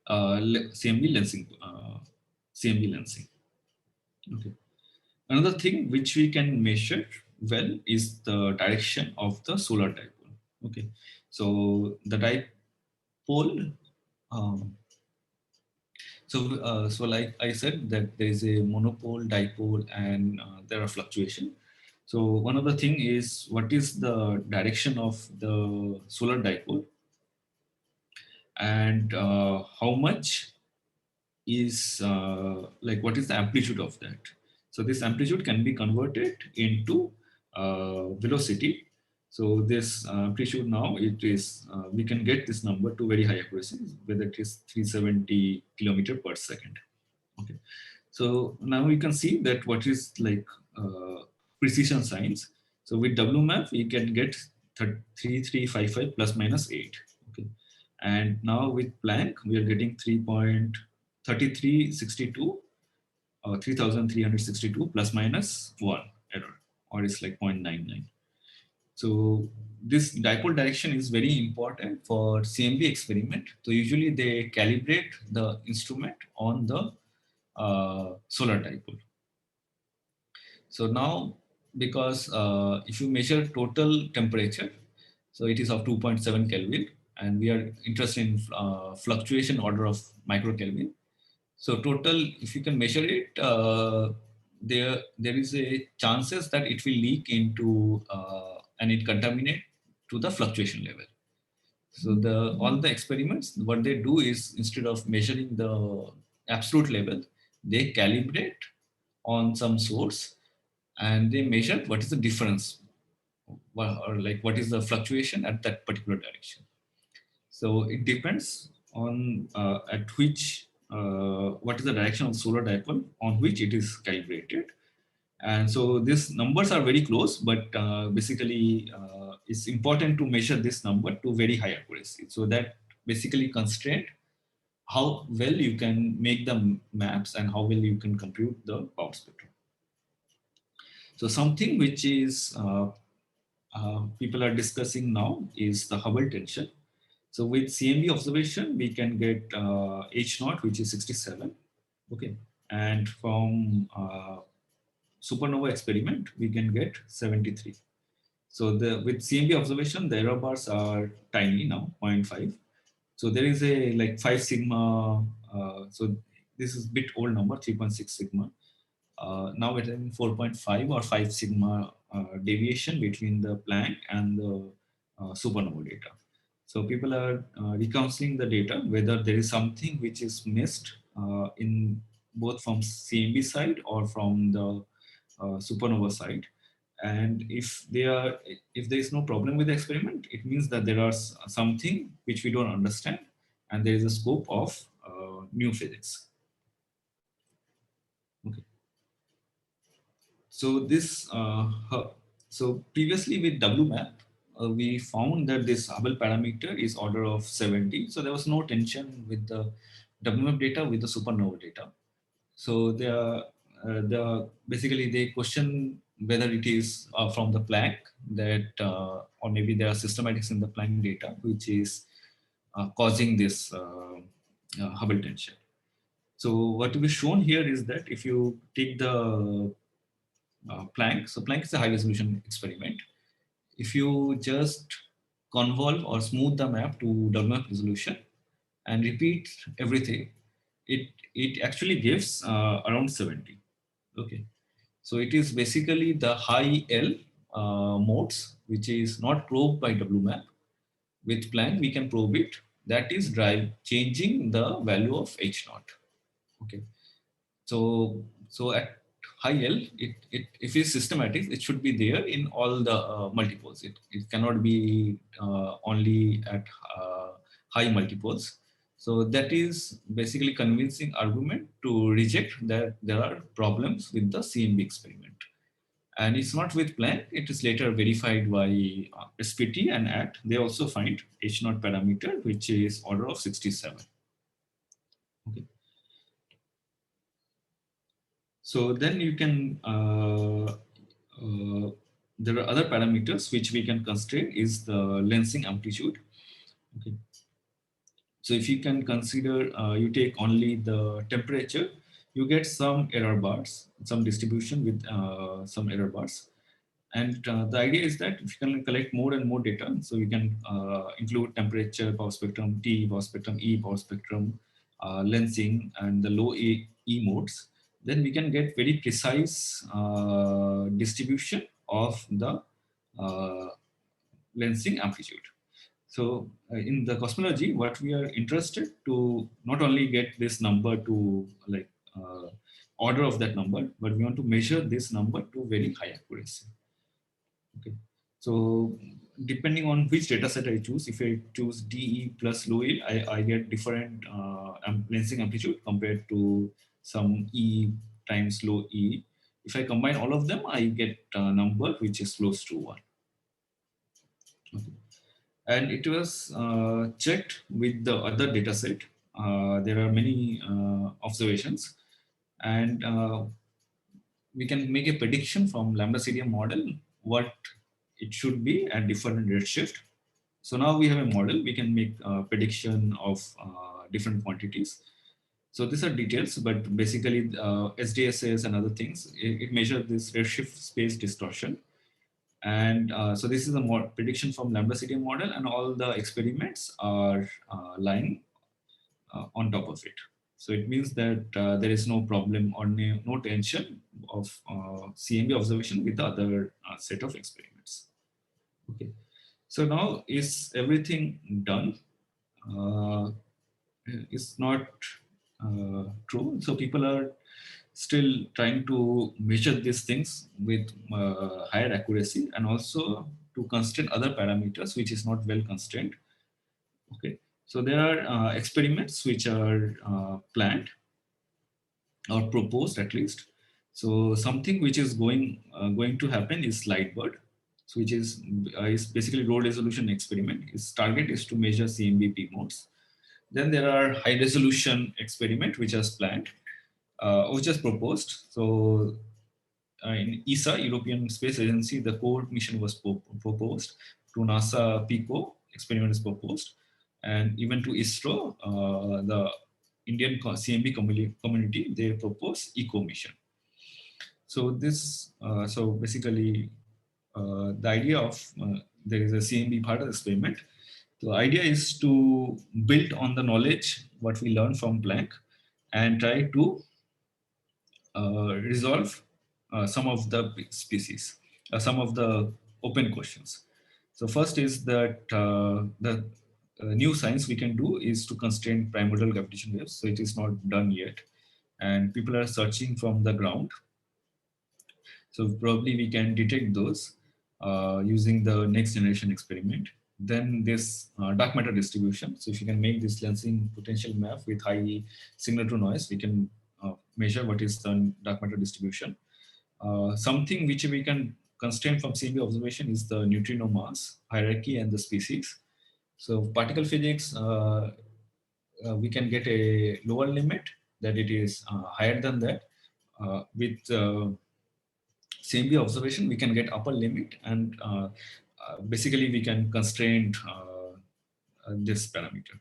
CMB lensing. CMB lensing. Okay. Another thing which we can measure well is the direction of the solar dipole. Okay, so the dipole. Um, so like I said, that there is a monopole, dipole, and there are fluctuation. So one of the thing is what is the direction of the solar dipole, and how much is like what is the amplitude of that. So this amplitude can be converted into velocity. So this amplitude now, it is we can get this number to very high accuracy, whether it is 370 kilometer per second. Okay, so now we can see that what is like precision science. So with WMAP we can get 3355 plus minus 8. Okay, and now with Planck we are getting 3.3362 or 3362 plus minus 1 error, or it's like 0.99. So this dipole direction is very important for CMB experiment. So usually they calibrate the instrument on the solar dipole. So now, because if you measure total temperature, so it is of 2.7 Kelvin, and we are interested in fluctuation order of microkelvin. So total, if you can measure it, there is a chances that it will leak into and it contaminate to the fluctuation level. So all the experiments, what they do is instead of measuring the absolute level, they calibrate on some source and they measure what is the difference or like what is the fluctuation at that particular direction. So it depends on at which what is the direction of the solar dipole on which it is calibrated. And so these numbers are very close, but basically it's important to measure this number to very high accuracy. So that basically constraint how well you can make the maps and how well you can compute the power spectrum. So something which is people are discussing now is the Hubble tension. So with CMB observation, we can get H naught, which is 67. Okay, and from supernova experiment, we can get 73. So with CMB observation, the error bars are tiny now, 0.5. So there is a like 5 sigma. So this is a bit old number, 3.6 sigma. Now it is 4.5 or 5 sigma deviation between the Planck and the supernova data. So people are reconciling the data, whether there is something which is missed in both from CMB side or from the supernova side. And if there is no problem with the experiment, it means that there are something which we don't understand, and there is a scope of new physics. Okay. So this, so previously with WMAP, we found that this Hubble parameter is order of 70. So there was no tension with the WMAP data with the supernova data. So basically they question whether it is from the Planck that, or maybe there are systematics in the Planck data which is causing this Hubble tension. So what we shown here is that if you take the Planck. So Planck is a high resolution experiment. If you just convolve or smooth the map to WMAP resolution and repeat everything, it actually gives around 70. Okay, so it is basically the high L modes which is not probed by WMAP. With Planck we can probe it. That is changing the value of H naught. Okay, so at high L, if it's systematic, it should be there in all the multipoles. It cannot be only at high multipoles. So that is basically convincing argument to reject that there are problems with the CMB experiment. And it's not with Planck, it is later verified by SPT and ACT. They also find H naught parameter, which is order of 67. Okay. So then you can, there are other parameters which we can constrain is the lensing amplitude. Okay. So if you can consider, you take only the temperature, you get some error bars, some distribution with some error bars. And the idea is that if you can collect more and more data, so you can include temperature, power spectrum, T, power spectrum, E, power spectrum, lensing, and the low E modes, then we can get very precise distribution of the lensing amplitude. So in the cosmology, what we are interested to not only get this number to like order of that number, but we want to measure this number to very high accuracy. Okay, so depending on which data set I choose, if I choose DE plus low yield, I get different lensing amplitude compared to some E times low E. If I combine all of them, I get a number which is close to 1. Okay. And it was checked with the other data set. There are many observations, and we can make a prediction from lambda CDM model what it should be at different redshift. So now we have a model, we can make a prediction of different quantities. So these are details, but basically SDSS and other things, it measures this redshift space distortion. And so this is a prediction from lambda CDM model, and all the experiments are lying on top of it. So it means that there is no problem or no tension of CMB observation with the other set of experiments. Okay. So now is everything done? It's not true. So people are still trying to measure these things with higher accuracy, and also to constrain other parameters which is not well constrained. Okay, so there are experiments which are planned or proposed at least. So something which is going to happen is Lightbird, so which is basically low resolution experiment. Its target is to measure CMB peak modes. Then there are high resolution experiment which is planned, which is proposed. So in ESA, European Space Agency, the core mission was proposed. To NASA, PICO experiment is proposed, and even to ISRO, the Indian CMB community, they propose ECO mission. So so basically, the idea of there is a CMB Bharat experiment. The idea is to build on the knowledge what we learned from Planck and try to resolve some of the species, some of the open questions. So first is that the new science we can do is to constrain primordial gravitational waves. So it is not done yet, and people are searching from the ground. So probably we can detect those using the next generation experiment. Then this dark matter distribution. So if you can make this lensing potential map with high signal to noise, we can measure what is the dark matter distribution. Something which we can constrain from CMB observation is the neutrino mass hierarchy and the species. So particle physics, we can get a lower limit that it is higher than that. With CMB observation, we can get upper limit, and basically we can constrain this parameter.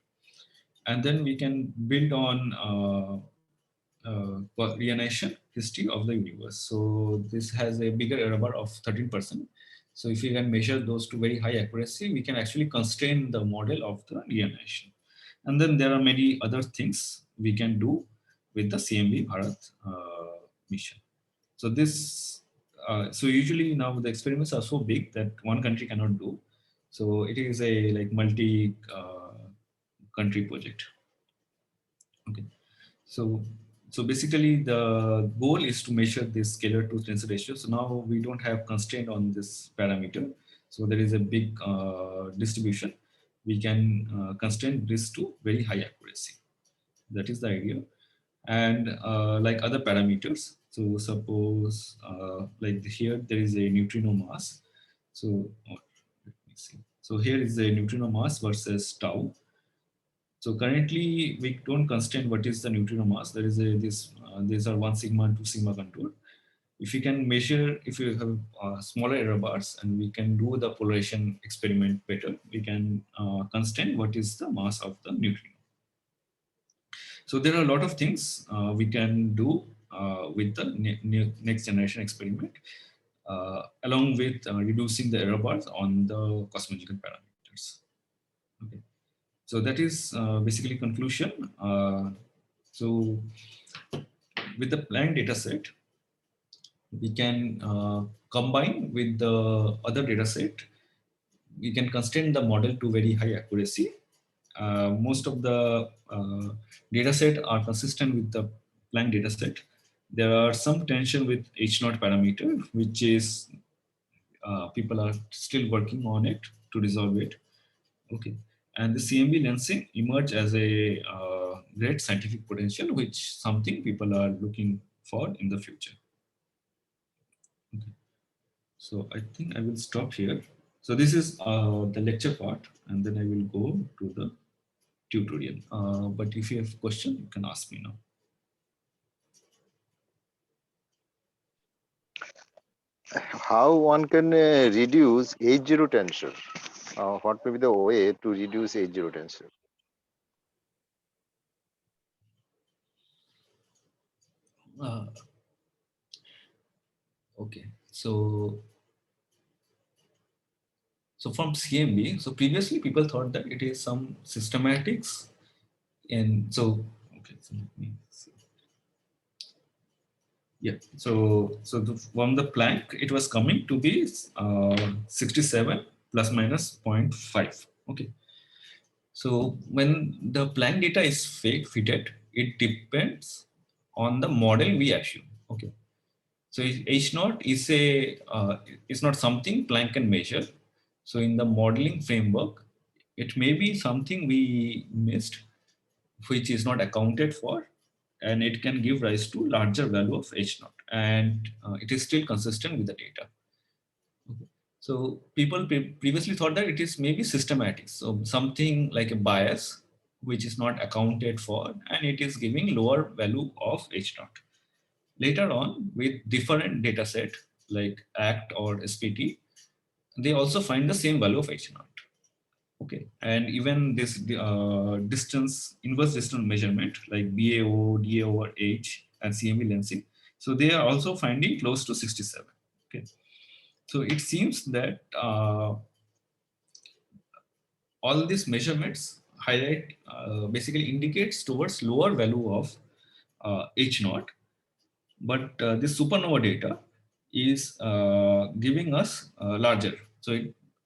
And then we can build on reionization history of the universe. So this has a bigger error bar of 13%. So if we can measure those to very high accuracy, we can actually constrain the model of the reionization. And then there are many other things we can do with the CMB Bharat mission. So so usually now the experiments are so big that one country cannot do. So it is a like multi country project. Okay. So, so basically the goal is to measure this scalar to tensor ratio. So now we don't have constraint on this parameter. So there is a big distribution. We can constrain this to very high accuracy. That is the idea. And like other parameters. So suppose like here there is a neutrino mass. So let me see. So here is a neutrino mass versus tau. So currently we don't constrain what is the neutrino mass. There is these are 1 sigma and 2 sigma contour. If you can measure, if you have smaller error bars and we can do the polarization experiment better, we can constrain what is the mass of the neutrino. So there are a lot of things we can do with the next generation experiment, along with reducing the error bars on the cosmological parameters. Okay. So that is basically conclusion. So with the Planck data set, we can combine with the other data set. We can constrain the model to very high accuracy. Most of the data set are consistent with the Planck data set. There are some tension with H0 parameter, which is people are still working on it to resolve it. Okay, and the CMB lensing emerged as a great scientific potential, which something people are looking for in the future. Okay. So I think I will stop here. So this is the lecture part, and then I will go to the tutorial. But if you have question, you can ask me now. How one can reduce H0 tensor? What may be the way to reduce H0 tensor? Okay, so from CMB, so previously people thought that it is some systematics, and so okay, so let me see. Yeah, from the Planck, it was coming to be 67 plus minus 0.5. Okay, so when the Planck data is fitted, it depends on the model we assume. Okay, so H naught is not something Planck can measure. So in the modeling framework, it may be something we missed, which is not accounted for, and it can give rise to larger value of H naught, and it is still consistent with the data. Okay. So people previously thought that it is maybe systematic, so something like a bias which is not accounted for, and it is giving lower value of H naught. Later on, with different data set like ACT or SPT, they also find the same value of H naught. Okay, and even this inverse distance measurement like BAO, DA over H, and CMB lensing, so they are also finding close to 67. Okay, so it seems that all these measurements highlight basically indicates towards lower value of H naught, but this supernova data is giving us larger.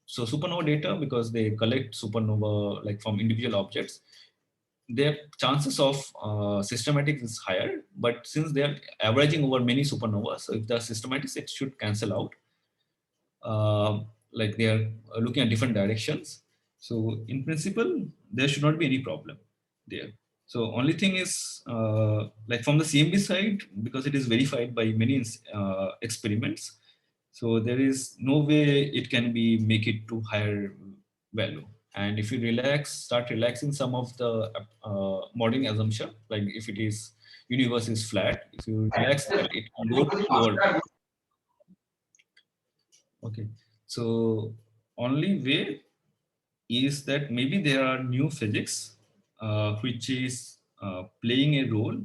So supernova data, because they collect supernova like from individual objects, their chances of systematics is higher, but since they are averaging over many supernovas, so if the systematics, it should cancel out. Like they are looking at different directions. So in principle, there should not be any problem there. So only thing is like from the CMB side, because it is verified by many experiments, so there is no way it can be make it to higher value. And if you start relaxing some of the modeling assumption, like if it is universe is flat, if you relax that, it can go to lower. Okay, so only way is that maybe there are new physics which is playing a role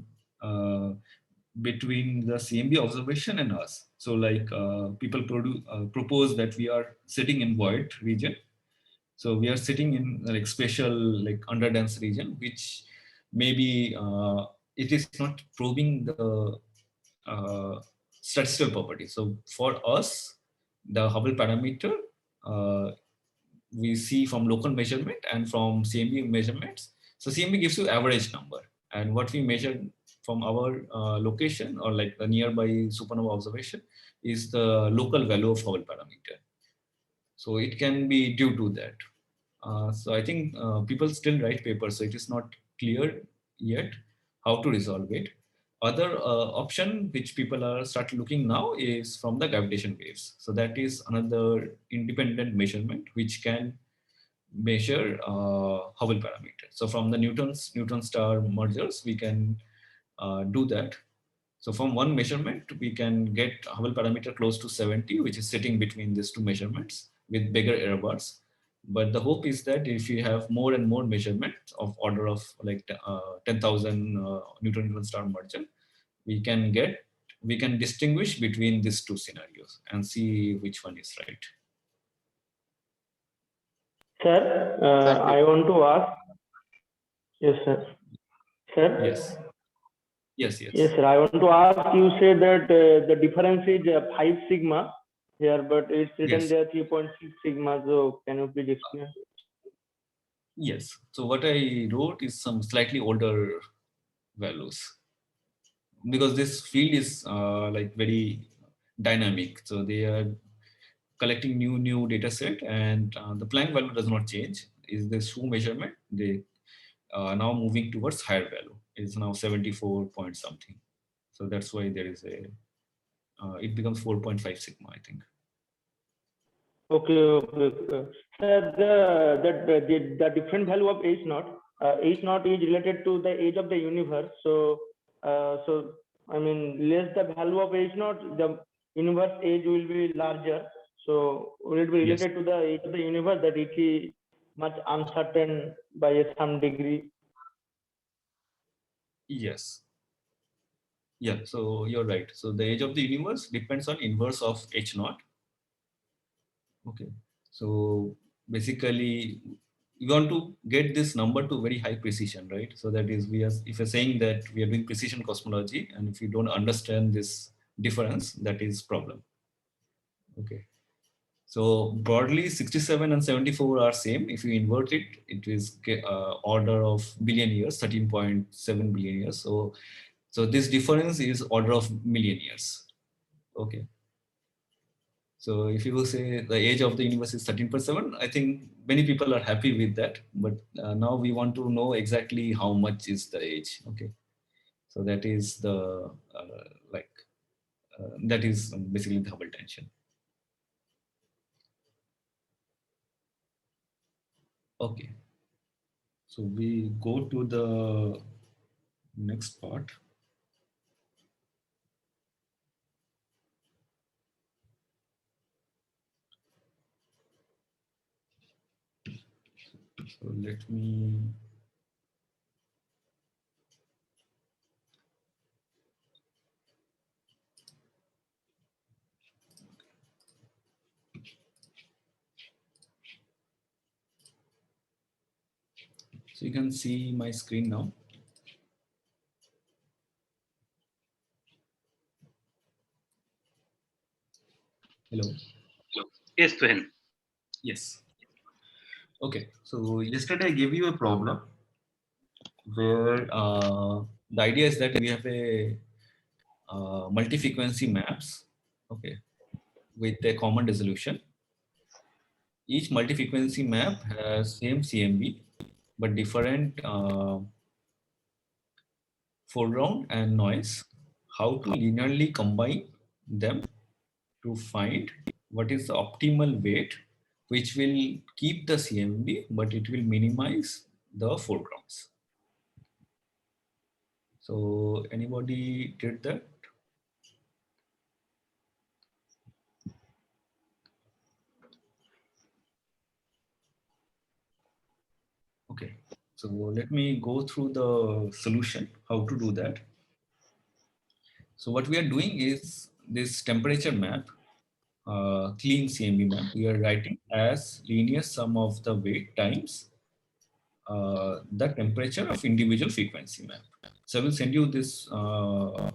between the CMB observation and us. So like people propose that we are sitting in void region. So we are sitting in like special like underdense region, which maybe it is not proving the statistical property. So for us, the Hubble parameter we see from local measurement and from CMB measurements. So CMB gives you average number, and what we measure from our location or like the nearby supernova observation is the local value of Hubble parameter. So it can be due to that. So I think people still write papers, so it is not clear yet how to resolve it. Other option which people are start looking now is from the gravitation waves. So that is another independent measurement which can measure Hubble parameter. So from the neutron star mergers, we can do that. So from one measurement, we can get Hubble parameter close to 70, which is sitting between these two measurements with bigger error bars. But the hope is that if you have more and more measurements of order of like 10,000 neutron star merger, we can distinguish between these two scenarios and see which one is right. Sir, Thank you. I want to ask. Yes, sir. Sir? Yes. Yes. Yes, sir. I want to ask, you said that the difference is 5 sigma here, but it's written Yes. there 3.6 sigma. So can you please explain? Yes. So what I wrote is some slightly older values, because this field is like very dynamic. So they are collecting new data set, and the Planck value does not change. Is the Shou measurement, they now moving towards higher value. It's now 74 point something. So that's why there is a, it becomes 4.5 sigma, I think. Okay, okay. The different value of H naught, H naught is related to the age of the universe. So, I mean, less the value of H naught, the universe age will be larger. So, will it be Yes. related to the age of the universe that it is much uncertain by some degree? Yes. Yeah, so you're right. So the age of the universe depends on inverse of H naught. Okay. So basically, we want to get this number to very high precision, right? So that is, if you're saying that we are doing precision cosmology, and if you don't understand this difference, that is problem. Okay. So broadly, 67 and 74 are same. If you invert it, it is order of billion years, 13.7 billion years. So this difference is order of million years. Okay. So if you will say the age of the universe is 13.7, I think many people are happy with that. But now we want to know exactly how much is the age. Okay. So that is the, that is basically the Hubble tension. Okay. So we go to the next part. So let me, so you can see my screen now. Hello. Yes, Tuhin. Yes. Okay. So yesterday I gave you a problem where the idea is that we have a multi-frequency maps, okay, with a common resolution. Each multi-frequency map has same CMB, but different foreground and noise. How to linearly combine them to find what is the optimal weight, which will keep the CMB, but it will minimize the foregrounds. So anybody did that? Okay, so let me go through the solution, how to do that. So what we are doing is this temperature map, clean CMB map, we are writing as linear sum of the weight times the temperature of individual frequency map. So I will send you this, our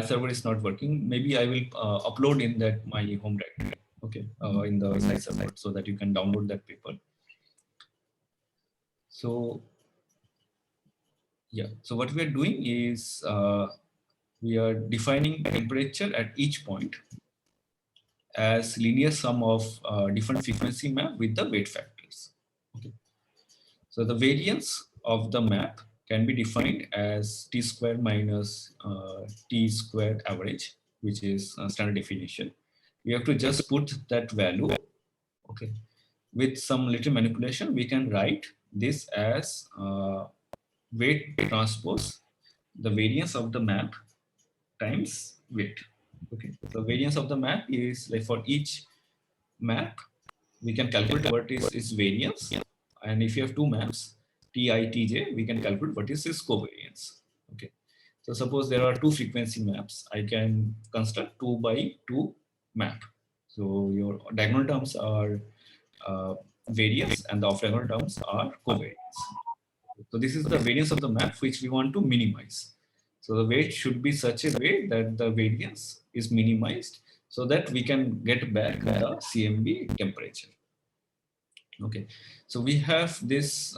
server is not working. Maybe I will upload in that my home directory, okay, in the site server, so that you can download that paper. So yeah, so what we are doing is we are defining temperature at each point as linear sum of different frequency map with the weight factors. Okay. So the variance of the map can be defined as t square minus t squared average, which is a standard definition. We have to just put that value. Okay. With some little manipulation, we can write this as weight transpose the variance of the map times weight. Okay. The variance of the map is like for each map, we can calculate what is its variance. And if you have two maps, Ti, Tj, we can calculate what is its covariance. Okay. So suppose there are two frequency maps, I can construct 2 by 2 map. So your diagonal terms are variance and the off diagonal terms are covariance. So this is the variance of the map which we want to minimize. So the weight should be such a way that the variance is minimized so that we can get back the CMB temperature. Okay, so we have this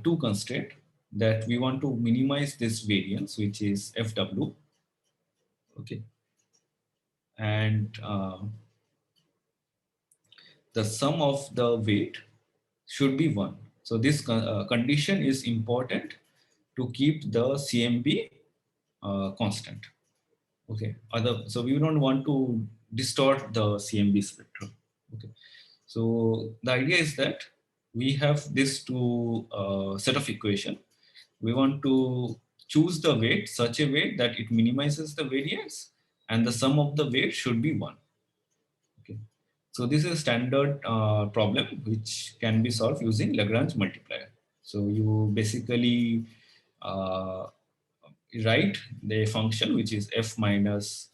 two constraint that we want to minimize this variance, which is FW. Okay, and the sum of the weight should be 1. So this condition is important to keep the CMB constant. Okay. So we don't want to distort the CMB spectrum. Okay. So the idea is that we have this two set of equation. We want to choose the weight such a way that it minimizes the variance, and the sum of the weight should be 1. Okay. So this is a standard problem which can be solved using Lagrange multiplier. So you basically write the function which is f minus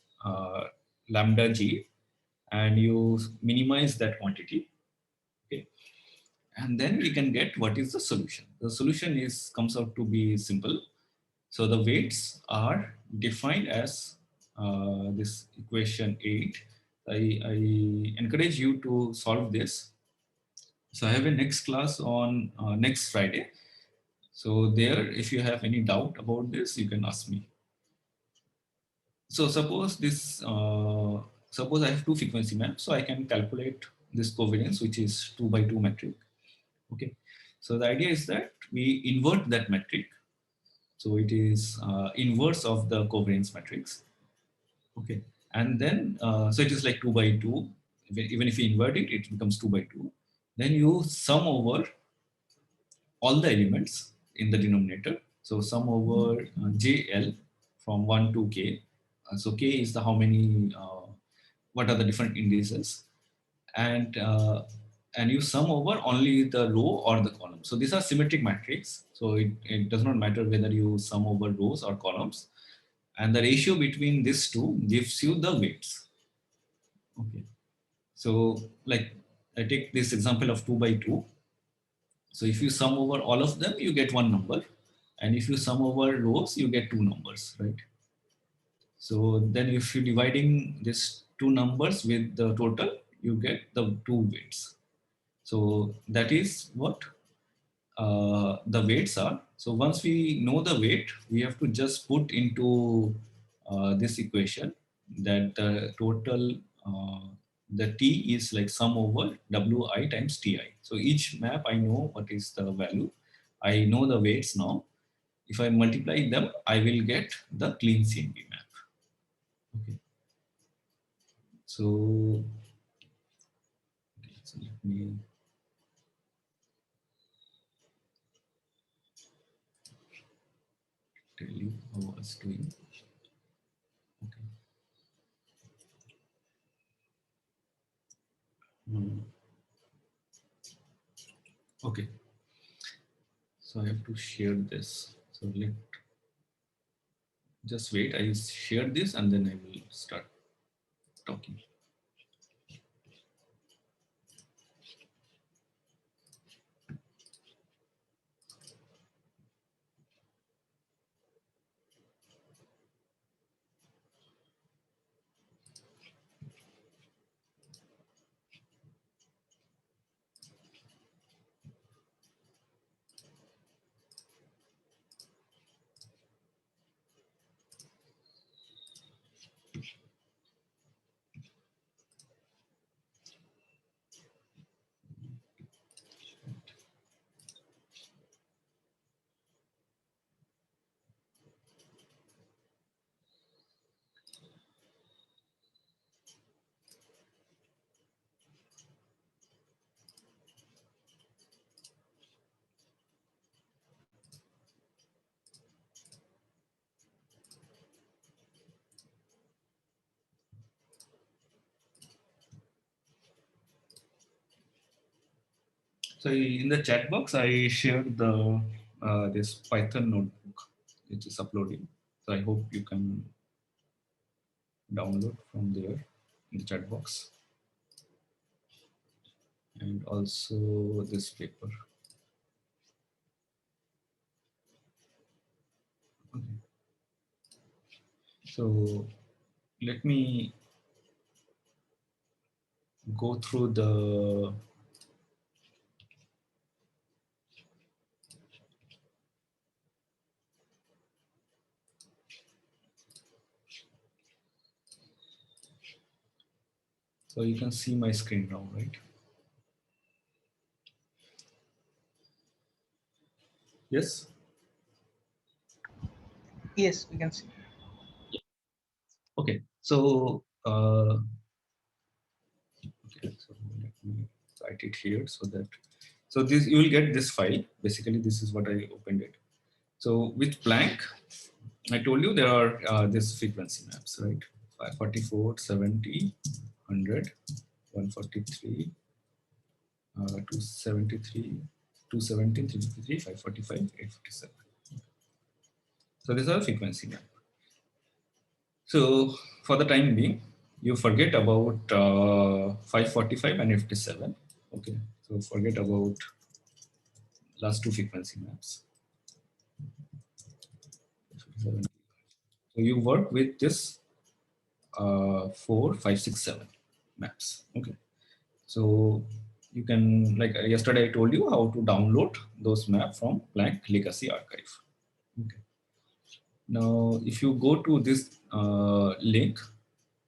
lambda g, and you minimize that quantity. Okay. And then we can get what is the solution. The solution comes out to be simple. So the weights are defined as this equation 8. I encourage you to solve this. So I have a next class on next Friday. So there, if you have any doubt about this, you can ask me. So suppose I have two frequency maps, so I can calculate this covariance, which is 2 by 2 metric. Okay. So the idea is that we invert that metric. So it is inverse of the covariance matrix. Okay. And then, so it is like 2 by 2. Even if you invert it, it becomes 2 by 2. Then you sum over all the elements in the denominator. So sum over JL from 1 to K. So K is the how many, what are the different indices. And you sum over only the row or the column. So these are symmetric matrix. So it does not matter whether you sum over rows or columns. And the ratio between these two gives you the weights. Okay. So like I take this example of 2 by 2. So if you sum over all of them, you get one number. And if you sum over rows, you get two numbers, right? So then if you're dividing these two numbers with the total, you get the two weights. So that is what the weights are. So once we know the weight, we have to just put into this equation that the total, the T is like sum over Wi times Ti. So each map, I know what is the value. I know the weights now. If I multiply them, I will get the clean CMB map. Okay. So let me tell you how I was doing. Okay. Okay. So I have to share this. So just wait. I share this and then I will start talking. So in the chat box, I shared the this Python notebook which is uploading. So I hope you can download from there in the chat box, and also this paper. Okay. So let me go through the So you can see my screen now, right? Yes. Yes, we can see. Okay. So okay. So let me write it here so that this you will get this file. Basically, this is what I opened it. So with Planck, I told you there are this frequency maps, right? 544, 70, 100, 143, 273, 217, 353, 545, 857. So these are frequency map. So for the time being, you forget about 545 and 57. Okay, so forget about last two frequency maps. So you work with this 4, 5, 6, 7 maps. Okay, so you can, like yesterday I told you how to download those maps from Planck Legacy Archive. Okay. Now, if you go to this link,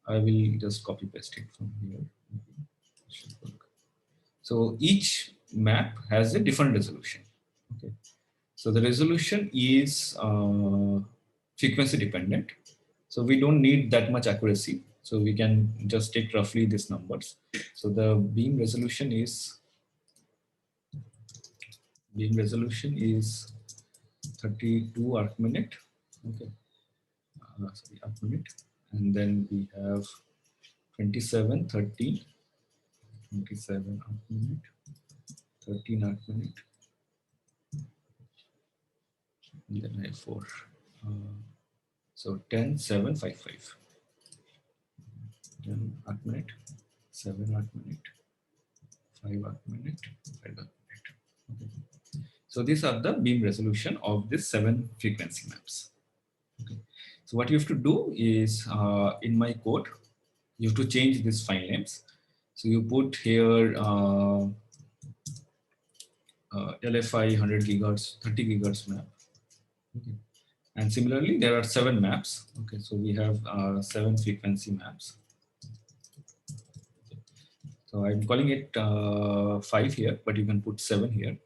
I will just copy paste it from here. So each map has a different resolution. Okay. So the resolution is frequency dependent. So we don't need that much accuracy. So we can just take roughly these numbers. So the beam resolution is 32 arc minute. Okay. Sorry, arc minute. And then we have 27, 30, 27 arc minute, 13 arc minute, and then I have 4. So 10, 7, 5, 5. 10 arc minute, 7 arc minute, 5 arc minute, 5 arc minute. Okay. So these are the beam resolution of these 7 frequency maps. Okay. So what you have to do is in my code, you have to change these file names. So you put here LFI 100 gigahertz, 30 gigahertz map. Okay. And similarly, there are 7 maps. Okay, so we have 7 frequency maps. So I'm calling it 5 here, but you can put 7 here.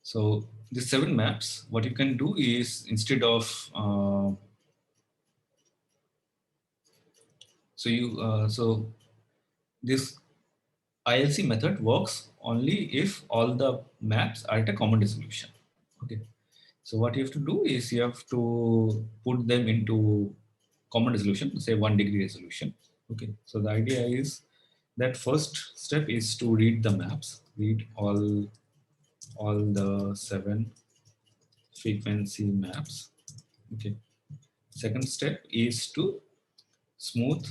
So the 7 maps, what you can do is instead of so this ILC method works only if all the maps are at a common resolution. Okay. So what you have to do is you have to put them into common resolution, say 1 degree resolution. Okay. So the idea is that first step is to read the maps, read all the 7 frequency maps. Okay. Second step is to smooth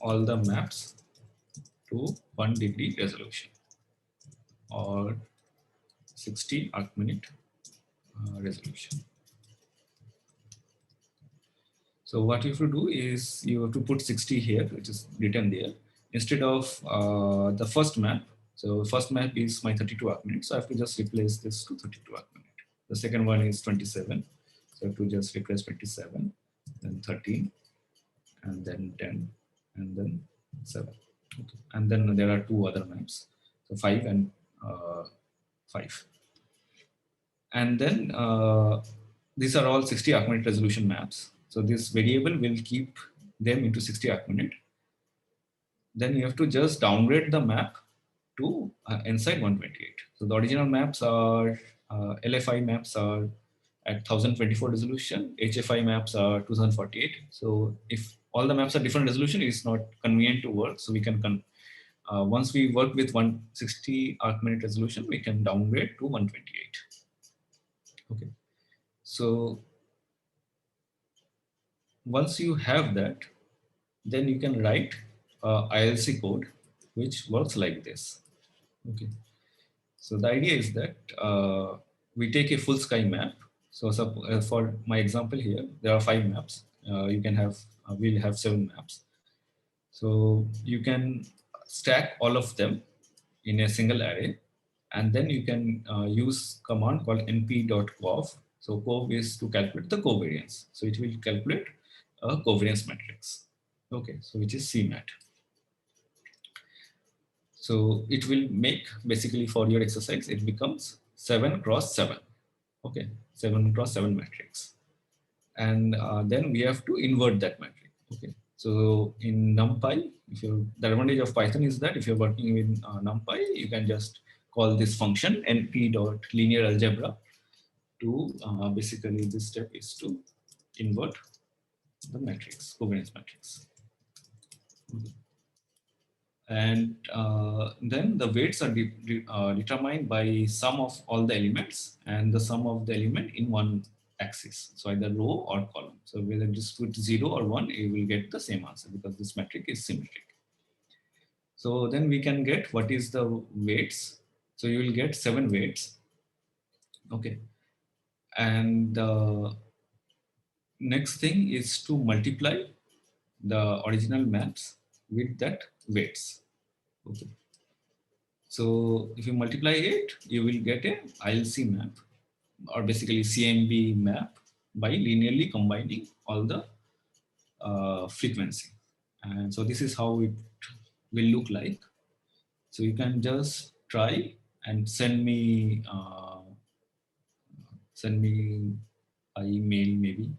all the maps to 1 degree resolution or 60 arc minute resolution. So what you have to do is you have to put 60 here, which is written there, instead of the first map. So first map is my 32 arc minute. So I have to just replace this to 32 arc minute. The second one is 27. So I have to just replace 27, then 13, and then 10, and then 7. Okay. And then there are 2 other maps. So 5 and 5. And then these are all 60 arc minute resolution maps. So this variable will keep them into 60 arc minute. Then you have to just downgrade the map to inside 128. So the original maps are LFI maps are at 1024 resolution, HFI maps are 2048. So if all the maps are different resolution, it's not convenient to work. So we can once we work with 160 arc minute resolution, we can downgrade to 128. Okay. So once you have that, then you can write ILC code, which works like this. Okay. So the idea is that we take a full sky map. So for my example here, there are 5 maps. You can have, we'll have 7 maps. So you can stack all of them in a single array. And then you can use command called np.cov. So cov is to calculate the covariance. So it will calculate a covariance matrix. Okay, so which is CMAT. So it will make basically for your exercise, it becomes 7 cross 7. Okay, 7 cross 7 matrix. And then we have to invert that matrix. Okay, so in NumPy, if you the advantage of Python is that if you're working with NumPy, you can just call this function np.linear_algebra to basically this step is to invert the matrix, covariance matrix. Okay. And then the weights are determined by sum of all the elements and the sum of the element in one axis. So either row or column. So whether just put 0 or 1, you will get the same answer because this metric is symmetric. So then we can get what is the weights. So you will get 7 weights. Okay. And the next thing is to multiply the original maps with that weights. Okay. So if you multiply it, you will get a ILC map or basically CMB map by linearly combining all the frequency. And so this is how it will look like. So you can just try and send me an email maybe.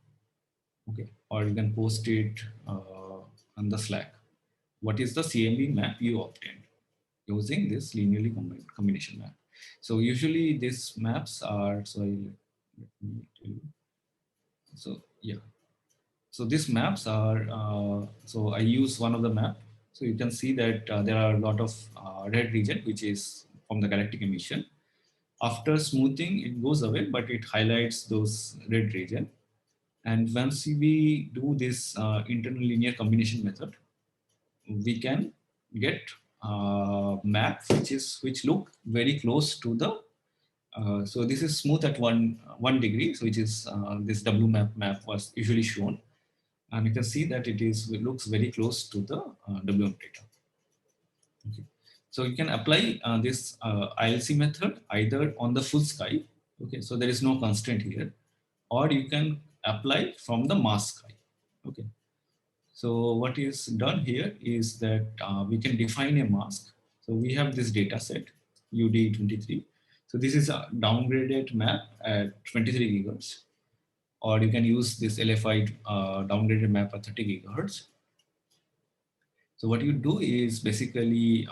Okay, or you can post it on the Slack. What is the CMB map you obtained using this linearly combination map? So usually these maps are, so let me tell you. So yeah, so these maps are, so I use one of the map. So you can see that there are a lot of red region, which is from the galactic emission. After smoothing, it goes away, but it highlights those red region. And once we do this internal linear combination method, we can get map which look very close to the so this is smooth at 1 degree, so which is this WMAP map was usually shown, and you can see that it looks very close to the WM data. Okay. So you can apply this ILC method either on the full sky. Okay, so there is no constraint here, or you can apply from the mass sky. Okay. So what is done here is that we can define a mask. So we have this data set UD23. So this is a downgraded map at 23 gigahertz, or you can use this LFI downgraded map at 30 gigahertz. So what you do is basically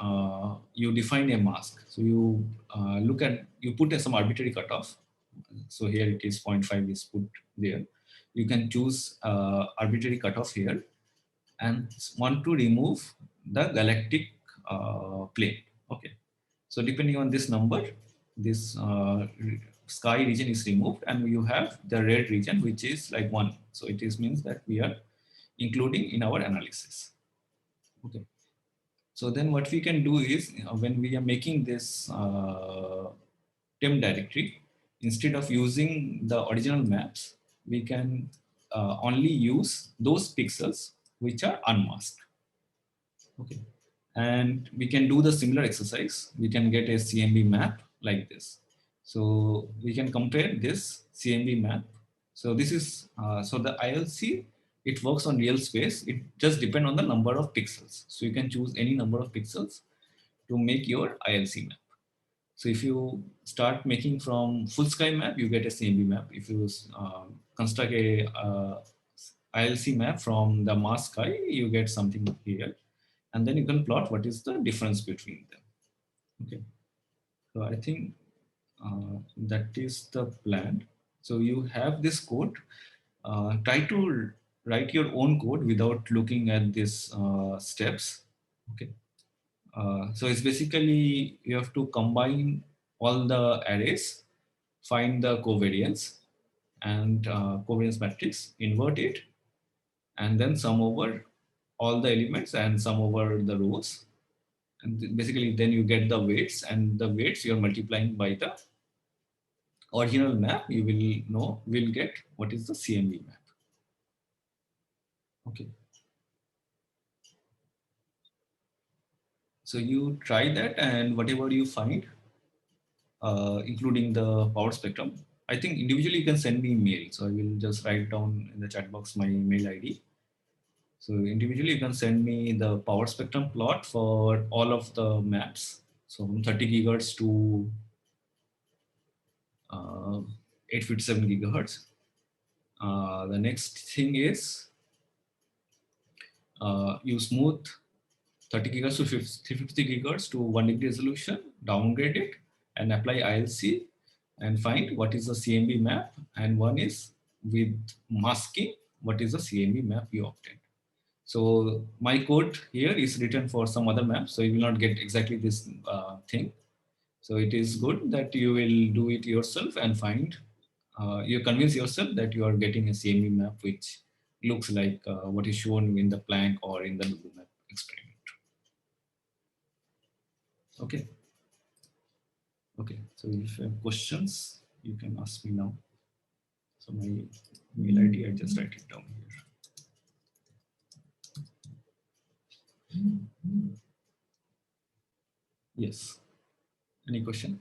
you define a mask. So you you put some arbitrary cutoff. So here it is 0.5 is put there. You can choose arbitrary cutoff here and want to remove the galactic plane. Okay. So depending on this number, this sky region is removed and you have the red region, which is like 1. So it means that we are including in our analysis. Okay. So then what we can do is when we are making this temp directory, instead of using the original maps, we can only use those pixels which are unmasked. Okay. And we can do the similar exercise. We can get a CMB map like this. So we can compare this CMB map. So this is, so the ILC, it works on real space. It just depends on the number of pixels. So you can choose any number of pixels to make your ILC map. So if you start making from full sky map, you get a CMB map. If you construct a ILC map from the mass sky, you get something here. And then you can plot what is the difference between them. Okay. So I think that is the plan. So you have this code. Try to write your own code without looking at these steps. Okay. So it's basically you have to combine all the arrays, find the covariance and covariance matrix, invert it, and then sum over all the elements and sum over the rows. And basically then you get the weights, and the weights you're multiplying by the original map, you will get what is the CMB map. Okay. So you try that, and whatever you find, including the power spectrum, I think individually you can send me mail. So I will just write down in the chat box my mail ID. So individually, you can send me the power spectrum plot for all of the maps. So from 30 gigahertz to 857 gigahertz. The next thing is you smooth 30 gigahertz to 350 gigahertz to 1 degree resolution, downgrade it, and apply ILC and find what is the CMB map. And one is with masking, what is the CMB map you obtained. So my code here is written for some other map, so you will not get exactly this thing. So it is good that you will do it yourself and find, you convince yourself that you are getting a CMB map which looks like what is shown in the Planck or in the Google map experiment. Okay. Okay, so if you have questions, you can ask me now. So my mail ID, I just write it down here. Yes. Any question?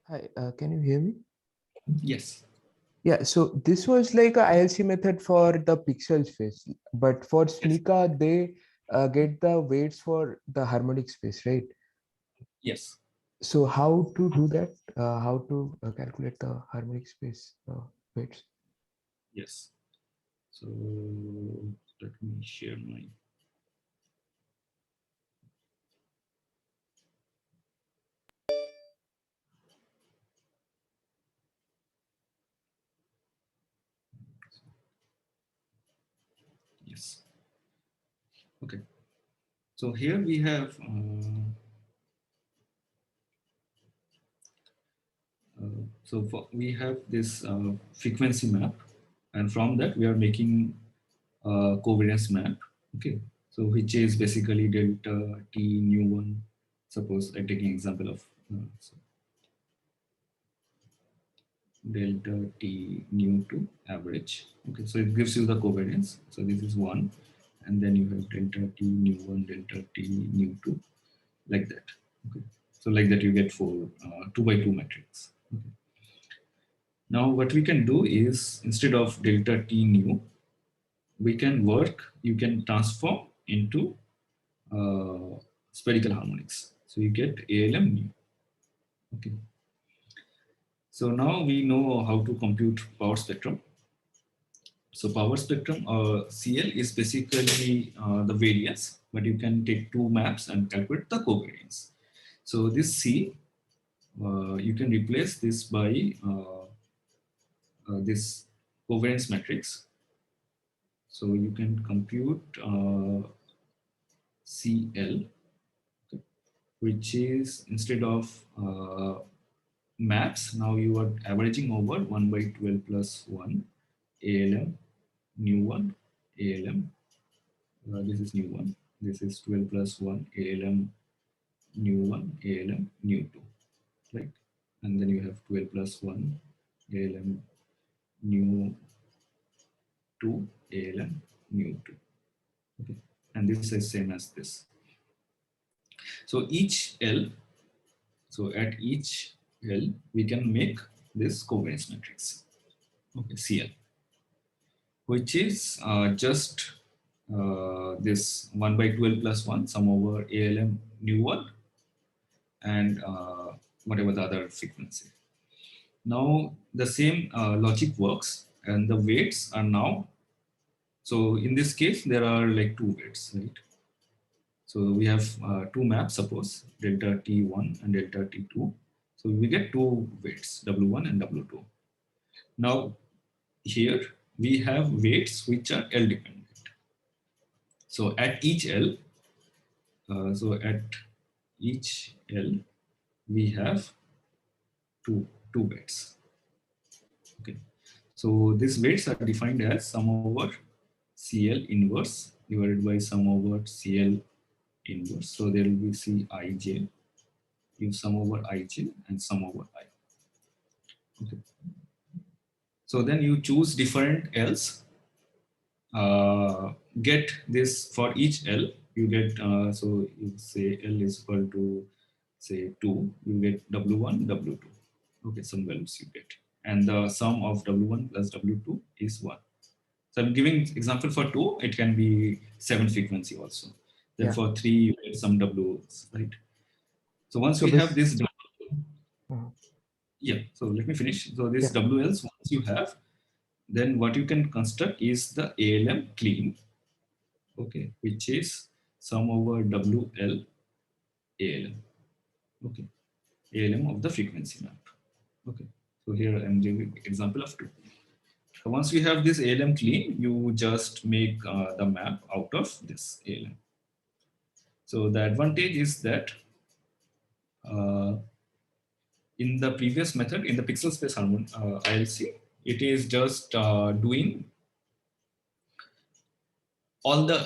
Hi, can you hear me? Yes. Yeah, so this was like a ILC method for the pixel space, but for SNICA, they get the weights for the harmonic space, right? Yes. So how to do that? How to calculate the harmonic space weights? Yes. So let me share my. Yes. Okay. So here we have we have this frequency map, and from that we are making a covariance map. Okay. So which is basically delta T nu one. Suppose I'm taking example of so delta T nu two average. Okay. So it gives you the covariance. So this is one, and then you have delta T nu one, delta T nu two, like that. Okay. So like that you get for 2 by 2 matrix. Okay. Now what we can do is, instead of delta T nu, we can you can transform into spherical harmonics. So you get ALM nu. Okay. So now we know how to compute power spectrum. So power spectrum CL is basically the variance, but you can take two maps and calculate the covariance. So this C, you can replace this by this covariance matrix. So you can compute CL, okay, which is, instead of maps, now you are averaging over 1 by 12 plus 1 ALM nu 1 ALM. This is nu 1. This is 12 plus 1 ALM nu 1 ALM nu 2, right? And then you have 12 plus 1 ALM nu 2 ALM nu 2. Okay. And this is same as this. So each L, so at each L, we can make this covariance matrix, okay, CL, which is just this 1 by 12 plus 1 sum over ALM nu 1 and whatever the other frequency. Now the same logic works, and the weights are now, so in this case there are like two weights, right? So we have two maps, suppose delta T1 and delta T2. So we get two weights, W1 and W2. Now here we have weights which are L dependent. So at each L, we have two weights. Okay. So these weights are defined as sum over CL inverse divided by sum over CL inverse. So there will be Cij, you sum over Ij and sum over I. Okay. So then you choose different L's. Get this for each L. You get so you say L is equal to say 2, you get W1, W2. Okay, some values you get. And the sum of W1 plus W2 is 1. So I'm giving example for 2, it can be 7 frequency also. Then Yeah. for 3, you get some Ws, right? So once So we have this, Mhm. yeah, so let me finish. So this Yeah. WLs, once you have, then what you can construct is the ALM clean, okay, which is sum over WL ALM, okay, ALM of the frequency map, okay. So here I'm giving example of 2. So once you have this ALM clean, you just make the map out of this ALM. So the advantage is that uh, in the previous method, in the pixel space ILC, it is just doing all the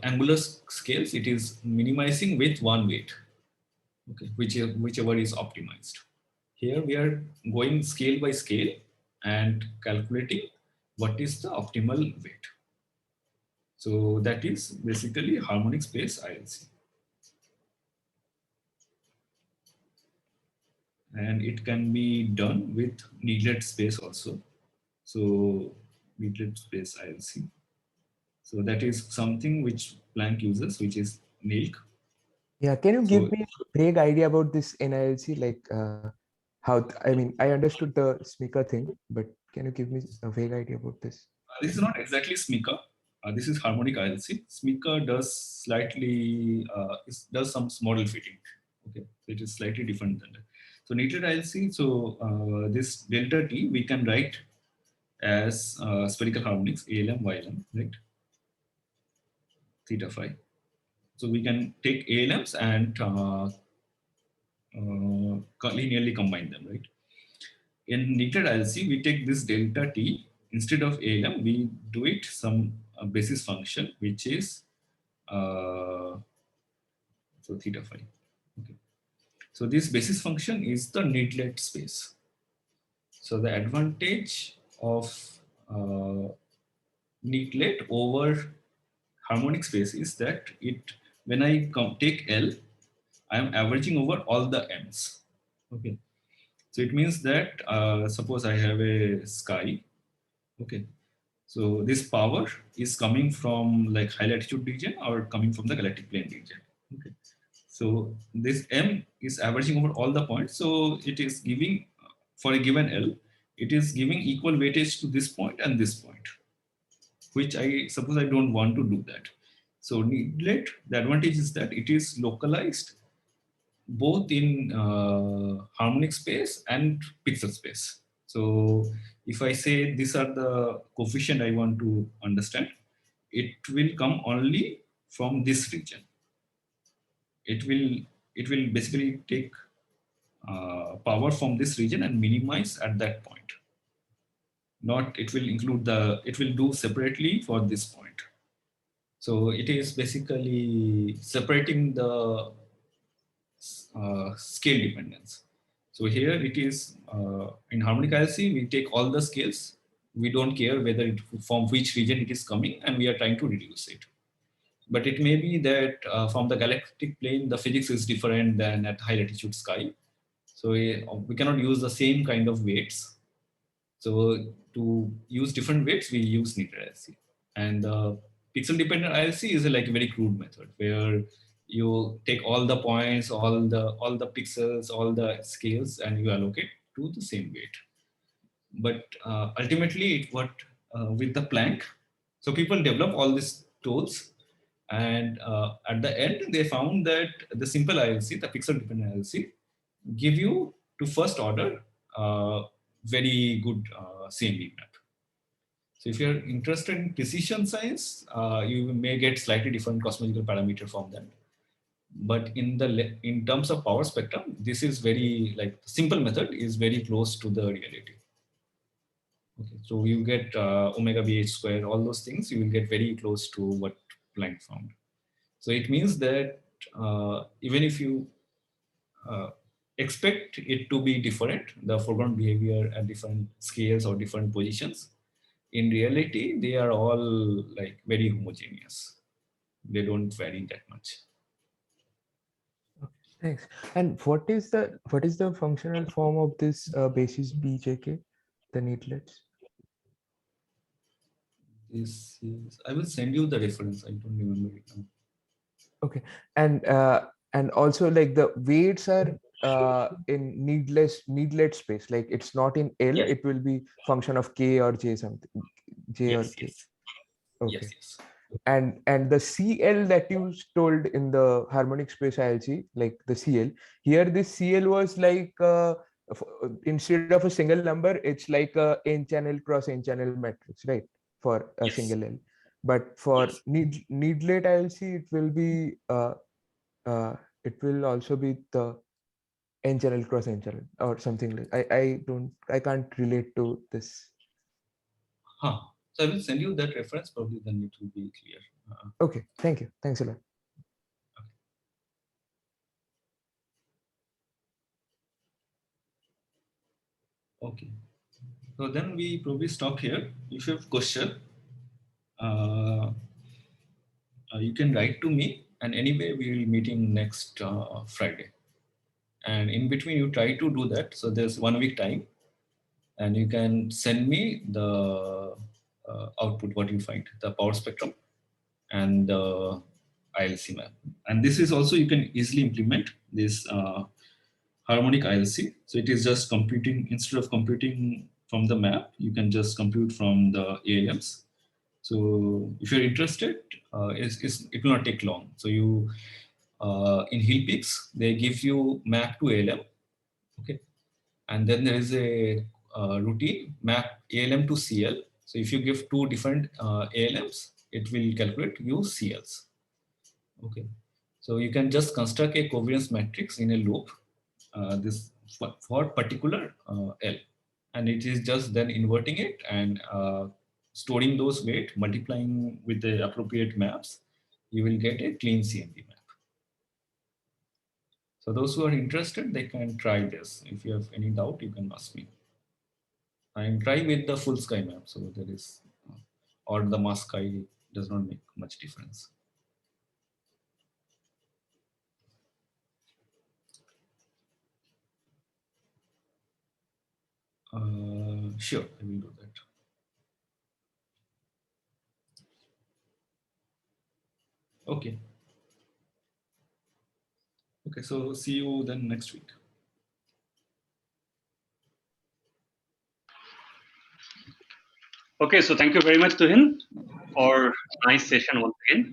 angular scales. It is minimizing with one weight, okay, whichever is optimized. Here we are going scale by scale and calculating what is the optimal weight. So that is basically harmonic space ILC. And it can be done with needlet space also. So needlet space ILC. So that is something which Planck uses, which is NILC. Yeah, can you give So me a vague idea about this NILC? Like I mean, I understood the SMICA thing, but can you give me a vague idea about this? this is not exactly SMICA. This is harmonic ILC. SMICA does slightly, does some model fitting. Okay, so it is slightly different than that. So needlet ILC, so this delta T we can write as spherical harmonics, ALM, YLM, right? Theta phi. So we can take ALMs and linearly combine them, right? In needlet ILC, we take this delta T, instead of ALM, we do it some basis function, which is so theta phi. Okay. So this basis function is the needlet space. So the advantage of needlet over harmonic space is that when I take L, I am averaging over all the M's. Okay. So it means that suppose I have a sky. Okay. So this power is coming from like high latitude region or coming from the galactic plane region. Okay. So this M is averaging over all the points. So it is giving, for a given L, it is giving equal weightage to this point and this point, which I suppose I don't want to do that. So needlet, the advantage is that it is localized both in harmonic space and pixel space. So if I say these are the coefficient I want to understand, it will come only from this region. It will basically take power from this region and minimize at that point. Not it will include it will do separately for this point. So it is basically separating the scale dependence. So here it is in harmonic ILC, we take all the scales. We don't care whether from which region it is coming, and we are trying to reduce it. But it may be that from the galactic plane, the physics is different than at high latitude sky. So we cannot use the same kind of weights. So to use different weights, we use needlet ILC. And pixel dependent ILC is like a very crude method where you take all the points, all the pixels, all the scales, and you allocate to the same weight. But ultimately, it what with the Planck. So people develop all these tools, and at the end, they found that the simple ILC, the pixel dependent ILC, give you to first order very good CMB map. So if you're interested in precision science, you may get slightly different cosmological parameter from that. But in terms of power spectrum, this is very like simple method is very close to the reality. Okay, so you get omega BH square, all those things, you will get very close to what Planck found. So it means that even if you expect it to be different, the foreground behavior at different scales or different positions, in reality, they are all like very homogeneous. They don't vary that much. Thanks. And what is the functional form of this basis BJK, the needlets? This is, I will send you the reference. I don't remember it now. Okay, and also like the weights are in needlet space. Like it's not in L. Yes. It will be function of K or J something. J or Yes, K. yes, Okay. yes. And the CL that you told in the harmonic space ILC, like the CL, here this CL was like instead of a single number, it's like a n channel cross n channel matrix, right? For a Yes. single L. But for Yes. needlet ILC, it will also be the n channel cross n channel or something like. I can't relate to this. Huh. So I will send you that reference. Probably then it will be clear. Okay, thank you. Thanks a lot. Okay. So then we probably stop here. If you have question, uh, you can write to me, and anyway we will meet in next Friday. And in between, you try to do that. So there's 1 week time, and you can send me the output, what you find, the power spectrum and the ILC map. And this is also, you can easily implement this harmonic ILC. So it is just computing, instead of computing from the map, you can just compute from the ALMs. So if you're interested, it will not take long. So you, in HillPix, they give you map to ALM, okay? And then there is a routine map ALM to CL. So if you give two different ALMs, it will calculate you CLs, okay? So you can just construct a covariance matrix in a loop, this for particular L, and it is just then inverting it and storing those weight, multiplying with the appropriate maps, you will get a clean CMP map. So those who are interested, they can try this. If you have any doubt, you can ask me. I'm trying with the full sky map, so there is, or the mask sky does not make much difference. Sure, I will do that. Okay. Okay, so see you then next week. Okay, so thank you very much, Tuhin, for nice session once again.